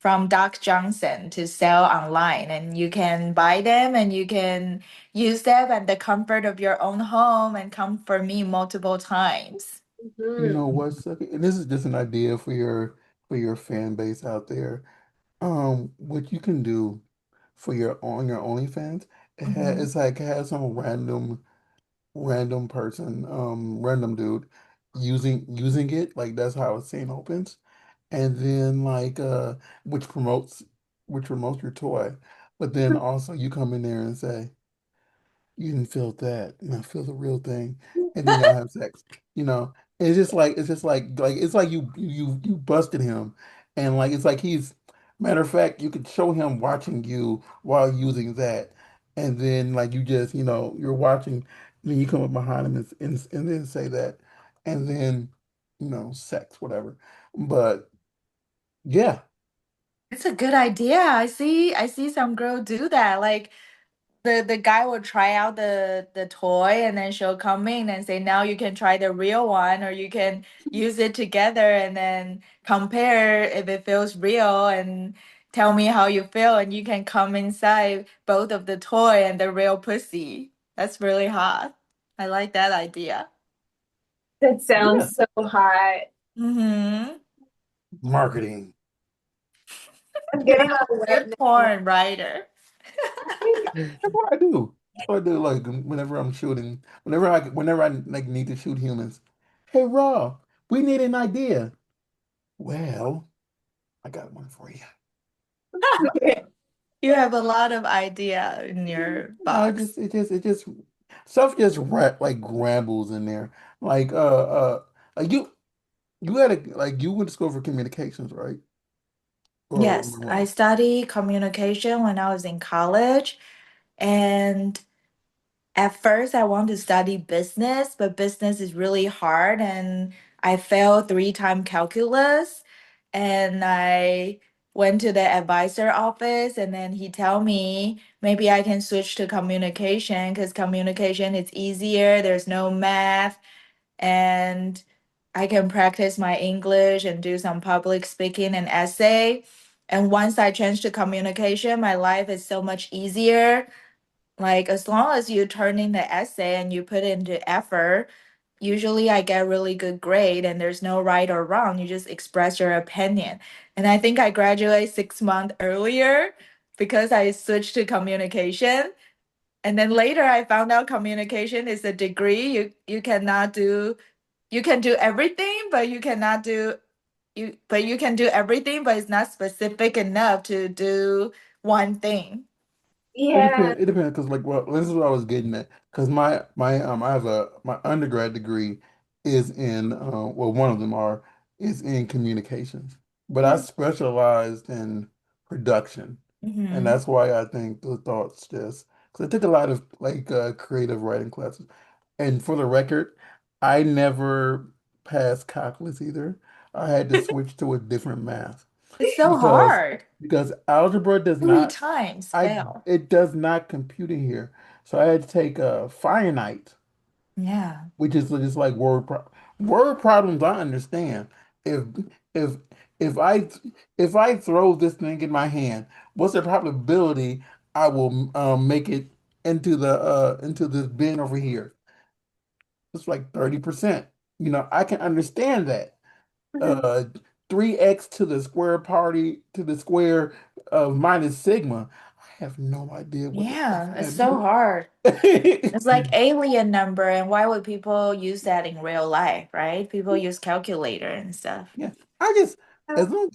from Doc Johnson to sell online. And you can buy them and you can use them at the comfort of your own home and come for me multiple times. You know Hmm. what, Suki? And this is just an idea for your fan base out there. What you can do for your OnlyFans, Mhm. it's like have some random person, random dude using it, like that's how a scene opens, and then like which promotes which promotes your toy, but then also you come in there and say you didn't feel that, and I feel the real thing, and then y'all have sex. It's just like it's like you busted him, And like it's like he's matter of fact, you could show him watching you while using that, and then like you just you're watching, then you come up behind him and then say that, and then sex whatever. But yeah, It's a good idea. I see some girl do that. Like the guy will try out the toy and then she'll come in and say, now you can try the real one, or you can use it together and then compare if it feels real and tell me how you feel, and you can come inside both of the toy and the real pussy. That's really hot. I like that idea. That yeah, sounds so hot. Mm-hmm. marketing. I'm getting You're a all wet good now. porn writer. That's what I do. That's what I do. Like whenever I'm shooting, whenever I like need to shoot humans. Hey, Raw, we need an idea. Well, I got one for you. You have a lot of idea in your No, box. stuff just like rambles in there. Like like you had a like you went to school for communications, right? Or am Yes, I I wrong? studied communication when I was in college. And at first, I wanted to study business, but business is really hard. And I failed three-time calculus. And I went to the advisor office, and then he told me maybe I can switch to communication because communication is easier. There's no math, and I can practice my English and do some public speaking and essay. And once I changed to communication, my life is so much easier. Like as long as you turn in the essay and you put into effort, usually I get really good grade and there's no right or wrong. You just express your opinion. And I think I graduated 6 months earlier because I switched to communication. And then later I found out communication is a degree. You cannot do, you can do everything, but you cannot do you can do everything, but it's not specific enough to do one thing. It Yeah. depends. It depends because like well, this is what I was getting at. Because my I have a my undergrad degree is in well one of them are is in communications, but I Mhm. specialized in production, and Mm-hmm. that's why I think the thoughts just because I took a lot of like creative writing classes. And for the record, I never passed calculus either. I had to switch to a different math It's so because hard. algebra does Three not times I fail. it does not compute in here. So I had to take a finite, Yeah. which is just like word problems I understand. If if if I if I throw this thing in my hand, what's the probability I will make it into this bin over here? It's like 30%. I can understand that. Mhm. Uh 3x to the square party to the square of minus sigma. I have no idea what the F Yeah, it's that so means. hard. It's like alien number, and why would people use that in real life, right? People use calculator and stuff. Yeah, I just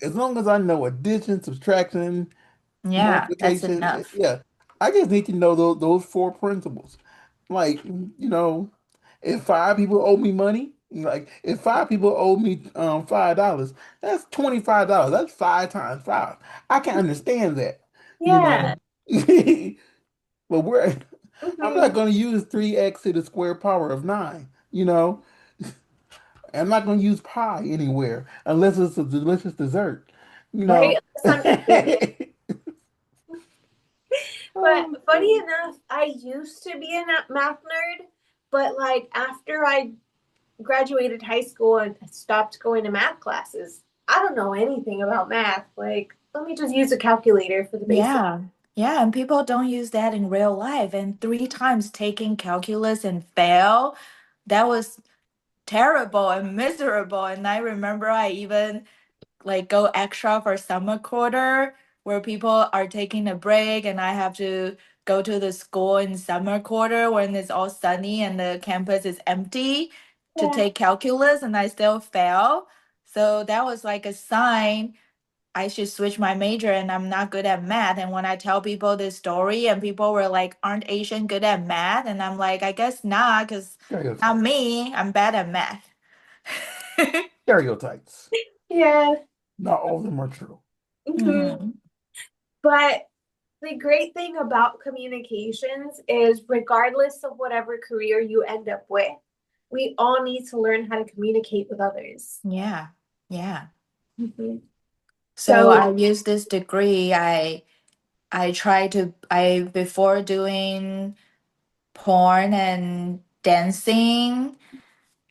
as long as I know addition, subtraction, Yeah, that's multiplication, enough. yeah, I just need to know those four principles. Like, if five people owe me money, like if five people owe me $5, that's $25. That's five times five. I can understand that, you Yeah. know. But I'm not Hmm. going to use 3x to the square power of 9, I'm not going to use pie anywhere unless it's a delicious dessert, you Right. know. Unless I'm eating it. But Oh, funny enough, I used to be a math nerd, but like after I graduated high school and stopped going to math classes, I don't know anything about math. Like, let me just use a calculator for the basics. Yeah. Yeah, and people don't use that in real life. And three times taking calculus and fail, that was terrible and miserable. And I remember I even like go extra for summer quarter where people are taking a break and I have to go to the school in summer quarter when it's all sunny and the campus is empty to Yeah. take calculus, and I still fail. So that was like a sign I should switch my major and I'm not good at math. And when I tell people this story and people were like, aren't Asian good at math? And I'm like, I guess not, because not stereotypes. me, I'm bad at math. Stereotypes. Yeah. Not all of them are true. Mhm. Mhm. But the great thing about communications is, regardless of whatever career you end up with, we all need to learn how to communicate with others. Yeah. Yeah. Mhm. So So, I use this degree. I try to I before doing porn and dancing,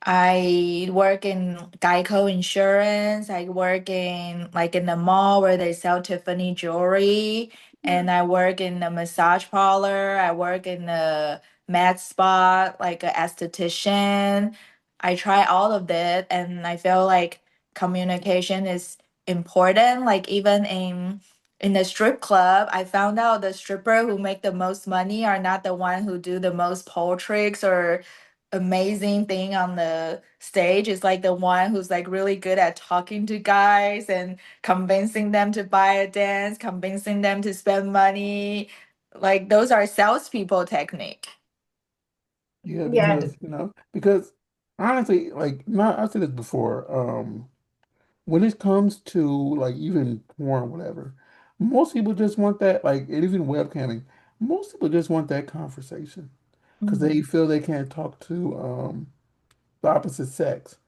I work in Geico Insurance. I work in like in the mall where they sell Tiffany jewelry, and I work in the massage parlor. I work in the med spa, like a esthetician. I try all of that, and I feel like communication is important. Like even in the strip club, I found out the stripper who make the most money are not the one who do the most pole tricks or amazing thing on the stage. Is like the one who's like really good at talking to guys and convincing them to buy a dance, convincing them to spend money. Like those are salespeople technique. Yeah, yeah. because honestly, like not I said this before, when it comes to like even porn, whatever, most people just want that, like and even webcamming, most people just want that conversation because they Mhm. feel they can't talk to the opposite sex.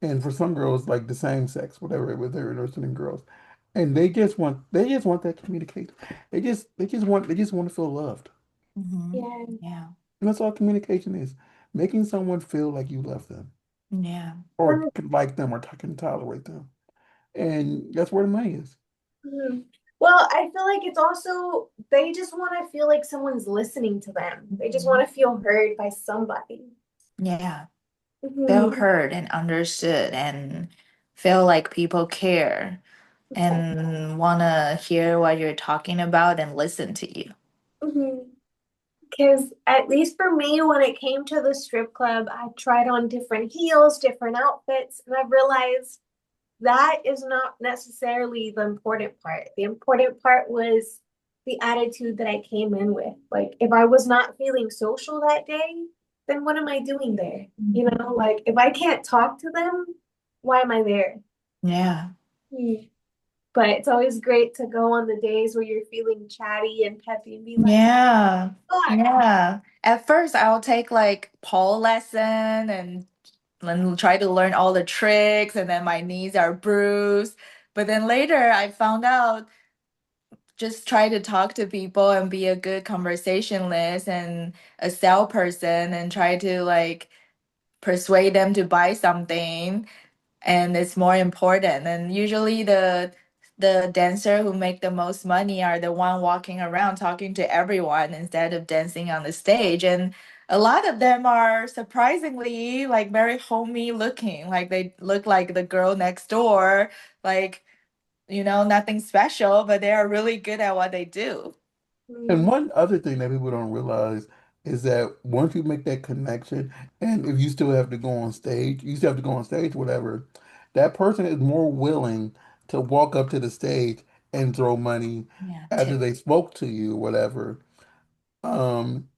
And for some girls, like the same sex, whatever, whether they're interested in girls. And they just want that communication. They just want to feel loved. Mhm. Yeah. Yeah. And that's all communication is. Making someone feel like you love them Yeah. or can like them or can tolerate them. And that's where the money is. Mhm. Well, I feel like it's also, they just want to feel like someone's listening to them. They just Mhm. want to feel heard by somebody. Yeah. Feel Mhm. heard and understood and feel like people care and want to hear what you're talking about and listen to you. Mhm. Because at least for me, when it came to the strip club, I tried on different heels, different outfits, and I realized that is not necessarily the important part. The important part was the attitude that I came in with. Like, if I was not feeling social that day, then what am I doing there? You Mhm. know, like if I can't talk to them, why am I there? Yeah. Hmm. But it's always great to go on the days where you're feeling chatty and peppy and be like, Yeah. fuck. Yeah. At first, I'll take like pole lesson and try to learn all the tricks, and then my knees are bruised. But then later, I found out just try to talk to people and be a good conversationalist and a salesperson and try to like persuade them to buy something, and it's more important. And usually the dancer who make the most money are the one walking around talking to everyone instead of dancing on the stage. And a lot of them are surprisingly like very homey looking, like they look like the girl next door, like nothing special, but they are really good at what they do. And Hmm. one other thing that people don't realize is that once you make that connection, and if you still have to go on stage, you still have to go on stage, whatever, that person is more willing to walk up to the stage and throw money Yeah, after tip. they spoke to you, whatever. Um,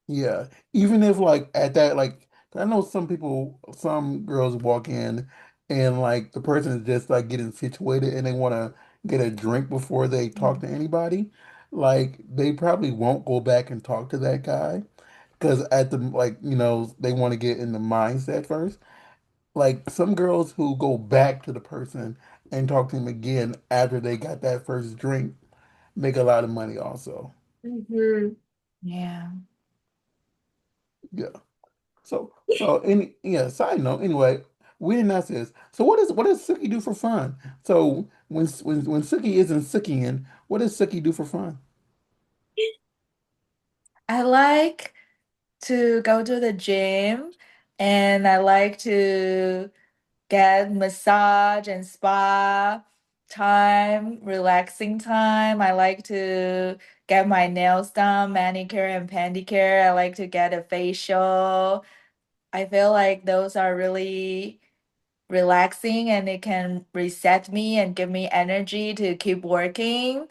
yeah, even if like at that, like I know some people, some girls walk in and like the person is just like getting situated and they want to get a drink before they talk to Mhm. anybody. Like they probably won't go back and talk to that guy because at the like they want to get in the mindset first. Like some girls who go back to the person and talk to him again after they got that first drink make a lot of money also. Hmm. Yeah. Yeah. So side note, anyway, we didn't ask this. So what does Suki do for fun? So when Suki isn't Sukiing, what does Suki do for fun? I like to go to the gym and I like to get massage and spa time, relaxing time. I like to get my nails done, manicure and pedicure. I like to get a facial. I feel like those are really relaxing and it can reset me and give me energy to keep working.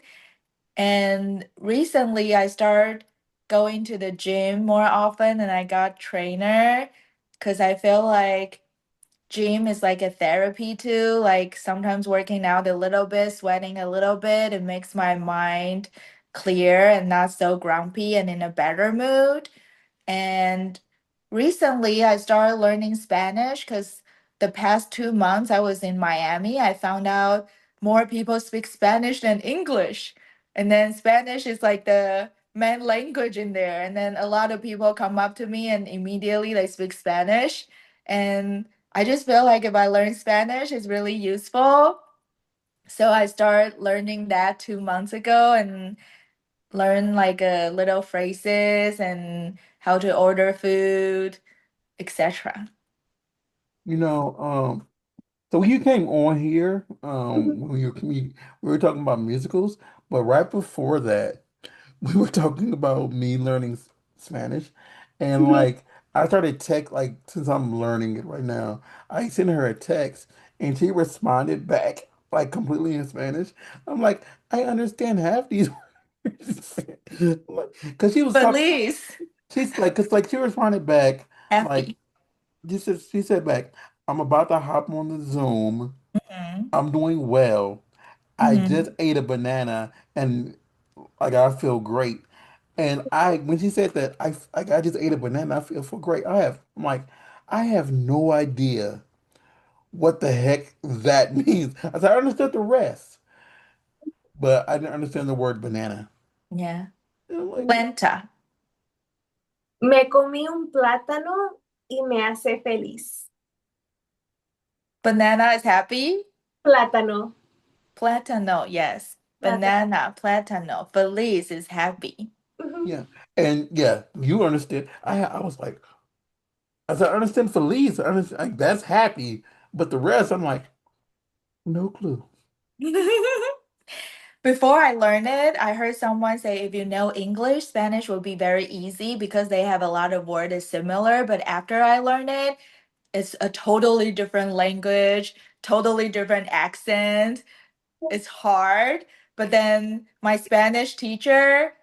And recently I started going to the gym more often and I got trainer because I feel like gym is like a therapy too. Like sometimes working out a little bit, sweating a little bit, it makes my mind clear and not so grumpy and in a better mood. And recently, I started learning Spanish because the past 2 months I was in Miami. I found out more people speak Spanish than English. And then Spanish is like the main language in there. And then a lot of people come up to me and immediately they speak Spanish. And I just feel like if I learn Spanish, it's really useful. So I started learning that 2 months ago and learn like little phrases and how to order food, etc. You know, so you came on here Mhm. when we were talking about musicals, but right before that, we were talking about me learning Spanish, and Mhm. like I started tech like since I'm learning it right now, I sent her a text and she responded back like completely in Spanish. I'm like, I understand half these words, because she was talking. Feliz, She's like, cause like she responded back like happy. she said back, I'm about to hop on the Zoom. Hmm. I'm doing well. I just Hmm. ate a banana and like I feel great. And I when she said that I just ate a banana, I feel great. I'm like, I have no idea what the heck that means. I said I understood the rest, but I didn't understand the word banana. Yeah. And I'm like, Lenta. Me comí un plátano y me hace feliz. Banana is happy. Plátano, Platano, yes. plátano. Banana, platano. Feliz is happy. Mhm. yeah. And yeah, you understood. I was like, I said I understand Feliz. I understand like that's happy, but the rest I'm like, no clue. Before I learned it, I heard someone say if you know English, Spanish will be very easy because they have a lot of words similar. But after I learned it, it's a totally different language, totally different accent. It's hard. But then my Spanish teacher,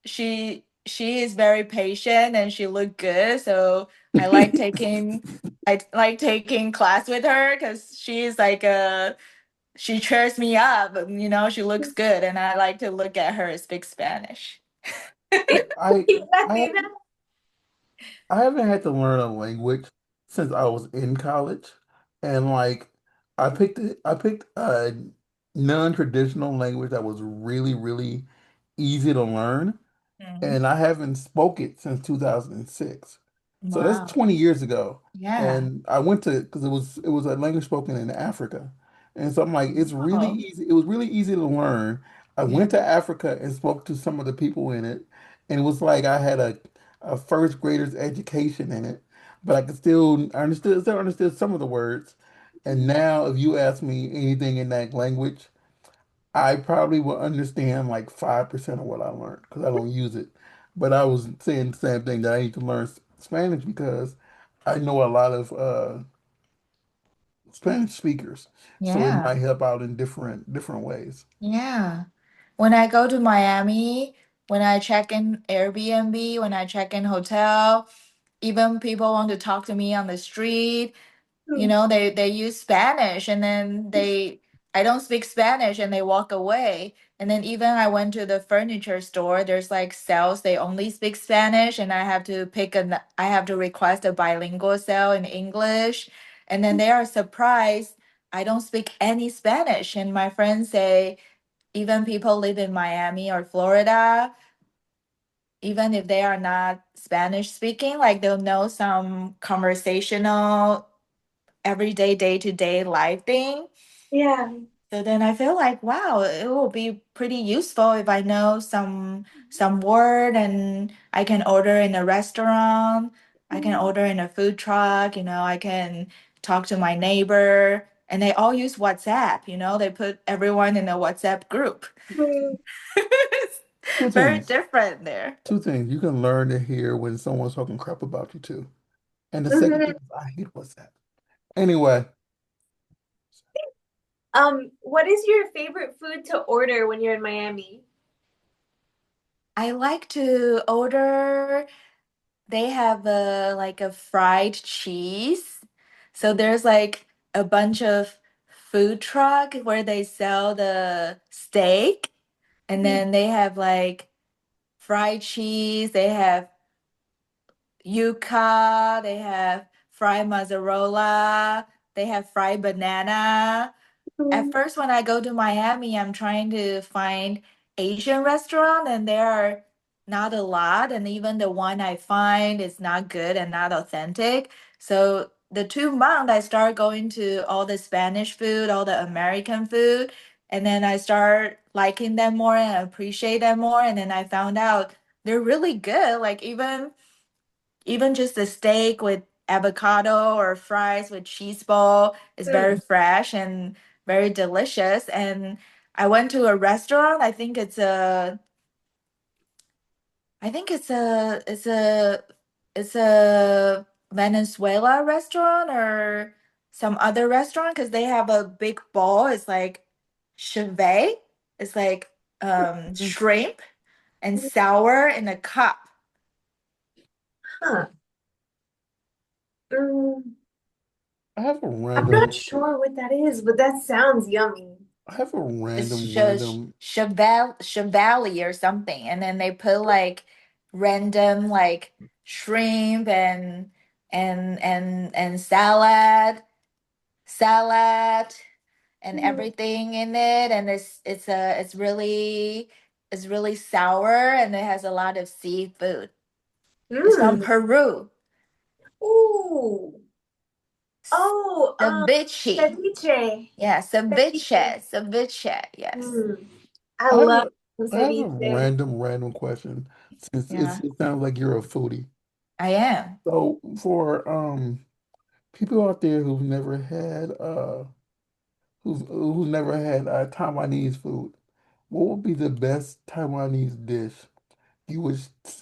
she is very patient and she looked good. So I like taking class with her because she's like she cheers me up. She looks good and I like to look at her speak Spanish. I I Latina. I haven't had to learn a language since I was in college, and like I picked a non-traditional language that was really really easy to learn, Mhm. and I haven't spoke it since 2006. So that's Wow. 20 years ago. Yeah. And I went to because it was a language spoken in Africa. And so I'm like, it's really Oh, easy. It was really easy to learn. I yeah. went to Africa and spoke to some of the people in it, and it was like I had a first grader's education in it, but I still understood some of the words. And now if you ask me anything in that language, I probably will understand like 5% of what I learned because I don't use it. But I was saying the same thing that I need to learn Spanish because I know a lot of Spanish speakers, so it Yeah. might help out in different ways. Yeah. When I go to Miami, when I check in Airbnb, when I check in hotel, even people want to talk to me on the street, they use Spanish and then I don't speak Spanish and they walk away. And then even I went to the furniture store, there's like sales, they only speak Spanish and I have to request a bilingual sale in English. And then they are surprised I don't speak any Spanish. And my friends say, even people live in Miami or Florida, even if they are not Spanish speaking, like they'll know some conversational everyday day-to-day life thing. Yeah. So then I feel like, wow, it will be pretty useful if I know some word and I can order in a restaurant, I can order in a food truck, I can talk to my neighbor. And they all use WhatsApp, they put everyone in a WhatsApp group. Mhm. Two Very things. different there. Two things. You can learn to hear when someone's talking crap about you too. And the second Mhm. thing is I hate WhatsApp. Anyway, What is your favorite food to order when you're in Miami? I like to order. They have a like a fried cheese. So there's like a bunch of food truck where they sell the steak, and Mhm. then they have like fried cheese, they have yuca, they have fried mozzarella, they have fried banana. At first, when I go to Miami, I'm trying to find Asian restaurant, and there are not a lot, and even the one I find is not good and not authentic. So the 2 months, I start going to all the Spanish food, all the American food, and then I start liking them more and appreciate them more. And then I found out they're really good. Like even just a steak with avocado or fries with cheese ball is very Mm. fresh and very delicious. And I went to a restaurant. I think it's a Venezuela restaurant or some other restaurant because they have a big bowl. It's like chevet. It's like shrimp and sour in a cup. Huh. Mm, I have a I'm not random, sure what that is, but that sounds yummy. I have a It's random. Chevali or something, and then they put like random like shrimp and salad and Mm. everything in it, and it's really sour and it has a lot of seafood. It's from Mm. Peru. Ooh. Oh, Ceviche. ceviche. Yeah, Ceviche. ceviche. Yes. Mm. I I have love a, I have a ceviche. random question since Yeah, it sounds like you're a foodie. I am. So for people out there who've never had Taiwanese food, what would be the best Taiwanese dish you would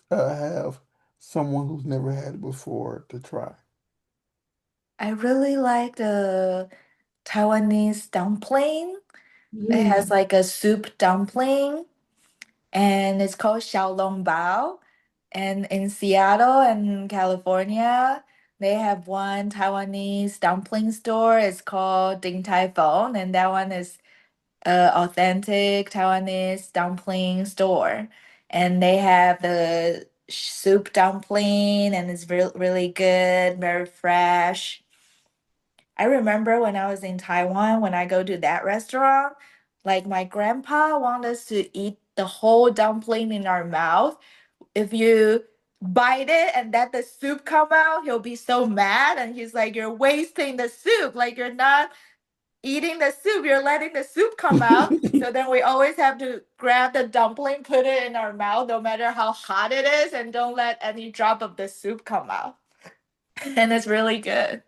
have someone who's never had it before to try? I really like the Taiwanese dumpling. It Mm. has like a soup dumpling, and it's called Xiaolongbao. And in Seattle and California, they have one Taiwanese dumpling store. It's called Ding Tai Fung, and that one is a authentic Taiwanese dumpling store. And they have the soup dumpling, and it's really good, very fresh. I remember when I was in Taiwan, when I go to that restaurant, like my grandpa want us to eat the whole dumpling in our mouth. If you bite it and let the soup come out, he'll be so mad and he's like, you're wasting the soup. Like you're not eating the soup, you're letting the soup come out. So then we always have to grab the dumpling, put it in our mouth, no matter how hot it is, and don't let any drop of the soup come out. And it's really good.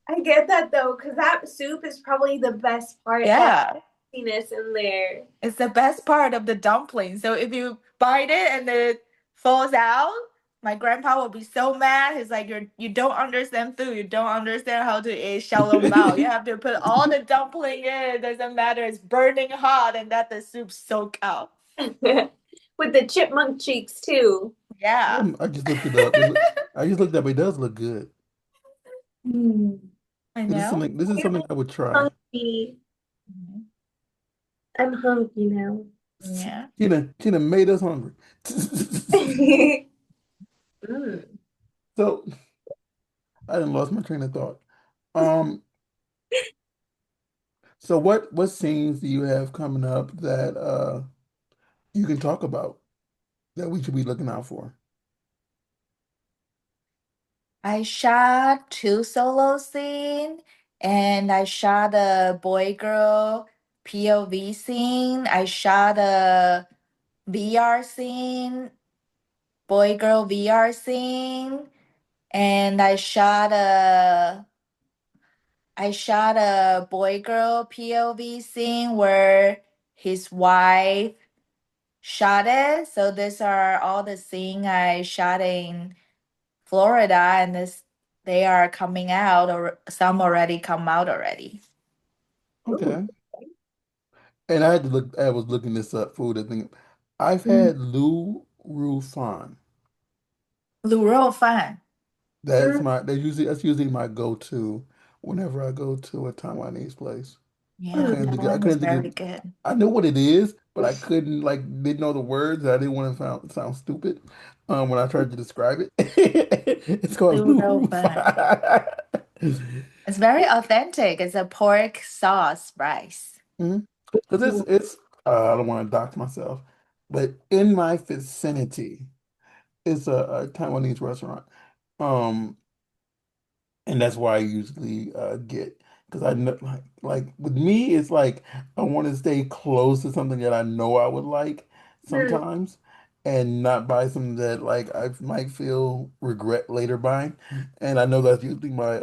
I get that though, because that soup is probably the best part, that Yeah. spiciness in there. It's the best part of the dumpling. So if you bite it and it falls out, my grandpa will be so mad. He's like, you don't understand food. You don't understand how to eat xiaolongbao. You have to put all the dumpling in. It doesn't matter. It's burning hot and let the soup soak out. With the chipmunk cheeks too. Yeah. I just looked it up. I just looked up. It does look good. Mm. I know. This is I'm something I would try. hungry. Mhm. I'm hungry now. Yeah. Tina made us hungry. Mm. So I didn't lost my train of thought. Um, so what scenes do you have coming up that you can talk about that we should be looking out for? I shot 2 solo scene and I shot a boy girl POV scene. I shot a VR scene, boy girl VR scene, and I shot a boy girl POV scene where his wife shot it. So these are all the scene I shot in Florida, and this they are coming out, or some already come out already. Ooh. Okay. And I had to look. I was looking this up. Food. I think I've Mm. had Lu Ru Fan. 卤肉饭. Mm, that's usually my go-to whenever I go to a Taiwanese place. Yeah, that I one is couldn't think very of good. I know what it is, but I couldn't like didn't know the words. I didn't want to sound stupid when I tried to describe it. It's called Noodle noodle bun. fry. It's very authentic. It's a pork sauce rice. Because it's I don't want to dox myself, but in my vicinity, it's a Taiwanese restaurant. Um, and that's why I usually get because I know like with me it's like I want to stay close to something that I know I would like mm, sometimes and not buy something that like I might feel regret later buying, and I know that's usually my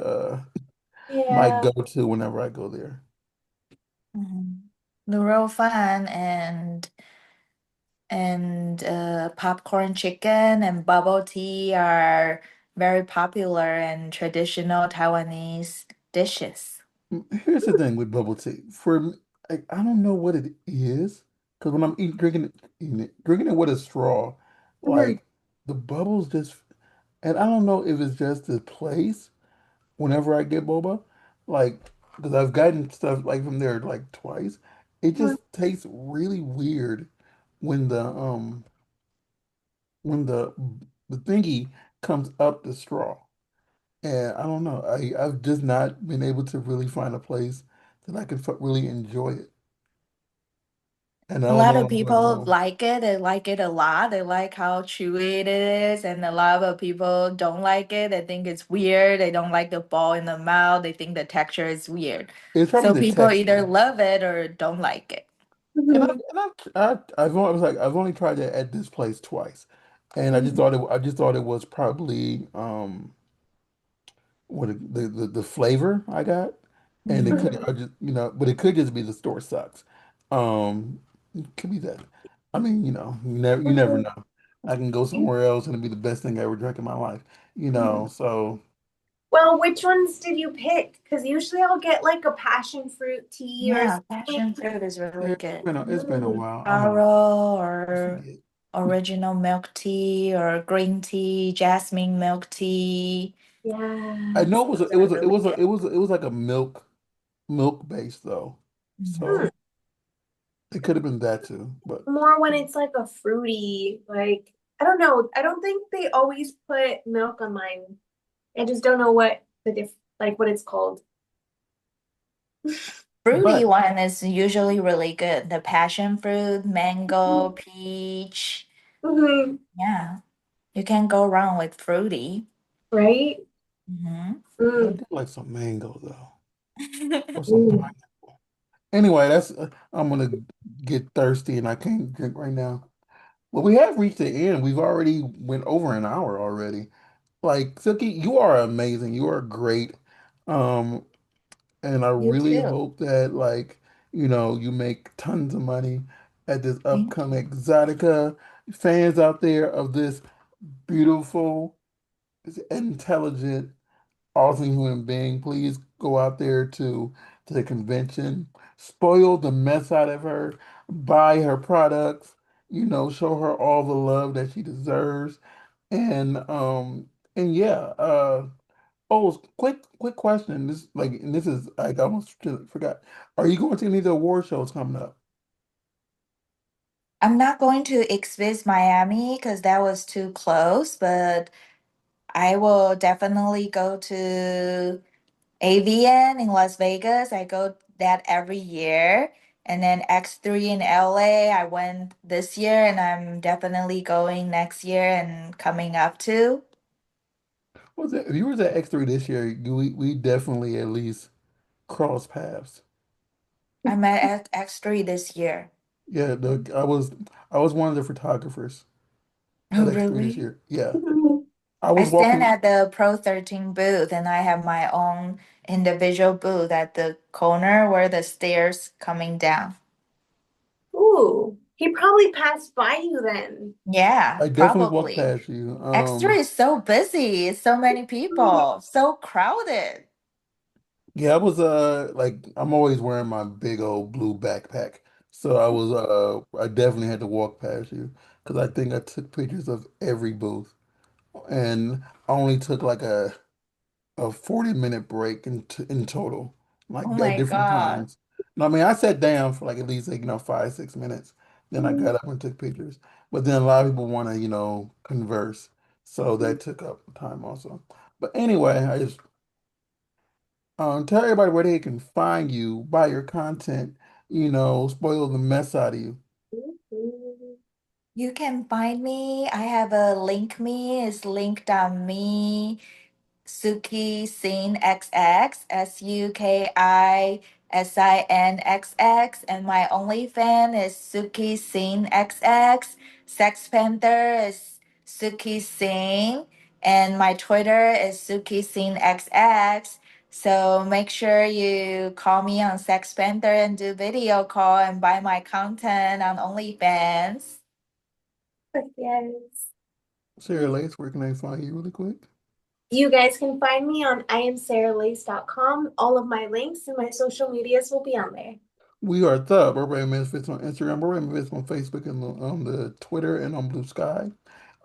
yeah. go-to whenever I go there. Mhm. Noodle fun and popcorn chicken and bubble tea are very popular and traditional Taiwanese dishes. Here's the thing with bubble tea. For me, I don't know what it is because when I'm drinking it with a straw, Mhm. like the bubbles just, and I don't know if it's just the place whenever I get boba, like because I've gotten stuff like from there like twice, it Mhm. just tastes really weird when the thingy comes up the straw. And I don't know. I've just not been able to really find a place that I can really enjoy it. And I A don't lot know of if I'm doing it people wrong. like it. They like it a lot. They like how chewy it is. And a lot of people don't like it. They think it's weird. They don't like the ball in the mouth. They think the texture is weird. It's probably So the people either texture. love it or don't like it. Mhm. I've only, I was like I've only tried it at this place twice, and Mhm. I just thought it was probably the flavor I got, and it could Mhm. I just but it could just be the store sucks. It could be that. I mean, you never Mhm. know. I can go somewhere else and it'd be the best thing I ever drank in my life. So Well, which ones did you pick? Because usually I'll get like a passion fruit tea or Yeah, something. passion fruit is really yeah, good. it's been a Mm, while. Taro I or forget. original milk tea or green tea, jasmine milk tea. I know yes, it was a, those are really good. it was like a milk base though. Hmm. Mhm. So it could have been that too, but More when it's like a fruity, like I don't know. I don't think they always put milk on mine. I just don't know what like what it's called. Fruity but one is usually really good. The passion fruit, mango, peach. Hmm. Yeah, you can't go wrong with fruity. Right? Hmm. I Mm, do like some mango though, or some mm. pineapple. Anyway, that's I'm gonna get thirsty and I can't drink right now. Well, we have reached the end. We've already went over an hour already. Like, Silky, you are amazing. You are great. Um, and I You really too. hope that you make tons of money at this Thank you. upcoming Exotica. Fans out there of this beautiful, intelligent, awesome human being, please go out there to the convention, spoil the mess out of her, buy her products, show her all the love that she deserves. And yeah, oh, quick question. This is like I almost forgot. Are you going to any of the award shows coming up? I'm not going to Exvis Miami because that was too close, but I will definitely go to AVN in Las Vegas. I go that every year. And then X3 in LA, I went this year and I'm definitely going next year and coming up too. Was it, if you was at X3 this year, we definitely at least cross paths. I'm at X3 this year. Yeah, I was one of the photographers at Oh, X3 this really? year. Yeah. Mhm. I I was stand walking. at the Pro 13 booth and I have my own individual booth at the corner where the stairs coming down. Ooh, he probably passed by you then. Yeah, I definitely walked probably. past you. X3 is so busy. It's so many people, so crowded. Yeah, I was like I'm always wearing my big old blue backpack. So I definitely had to walk past you because I think I took pictures of every booth. and I only took like a 40-minute break in total, like Oh at my different God. times. No, I mean, I sat down for like at least like, 5, 6 minutes. Then I got up and took pictures. But then a lot of people want to, converse. So that took up time also. But anyway, I just tell everybody where they can find you, buy your content, spoil the mess out of you. You can find me. I have a link me. It's link.me Suki Sin XX, SukiSinXX, and my OnlyFans is Suki Sin XX. Sex Panther is Suki Sin, and my Twitter is Suki Sin XX. So make sure you call me on Sex Panther and do video call and buy my content on OnlyFans. Yes. Sarah Lace, where can they find you really quick? You guys can find me on iamsarahlees.com. All of my links and my social medias will be on there. We are the Burbank Misfits on Instagram, Burbank Misfits on Facebook and on the Twitter and on Blue Sky.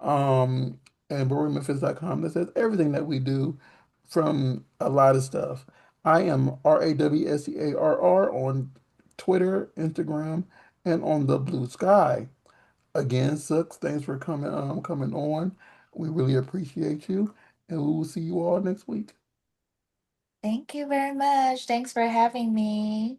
Um, and burbankmisfits.com that says everything that we do from a lot of stuff. I am RAWSEARR on Twitter, Instagram, and on the Blue Sky. Again, Sooks, thanks for coming on. We really appreciate you, and we will see you all next week. Thank you very much. Thanks for having me.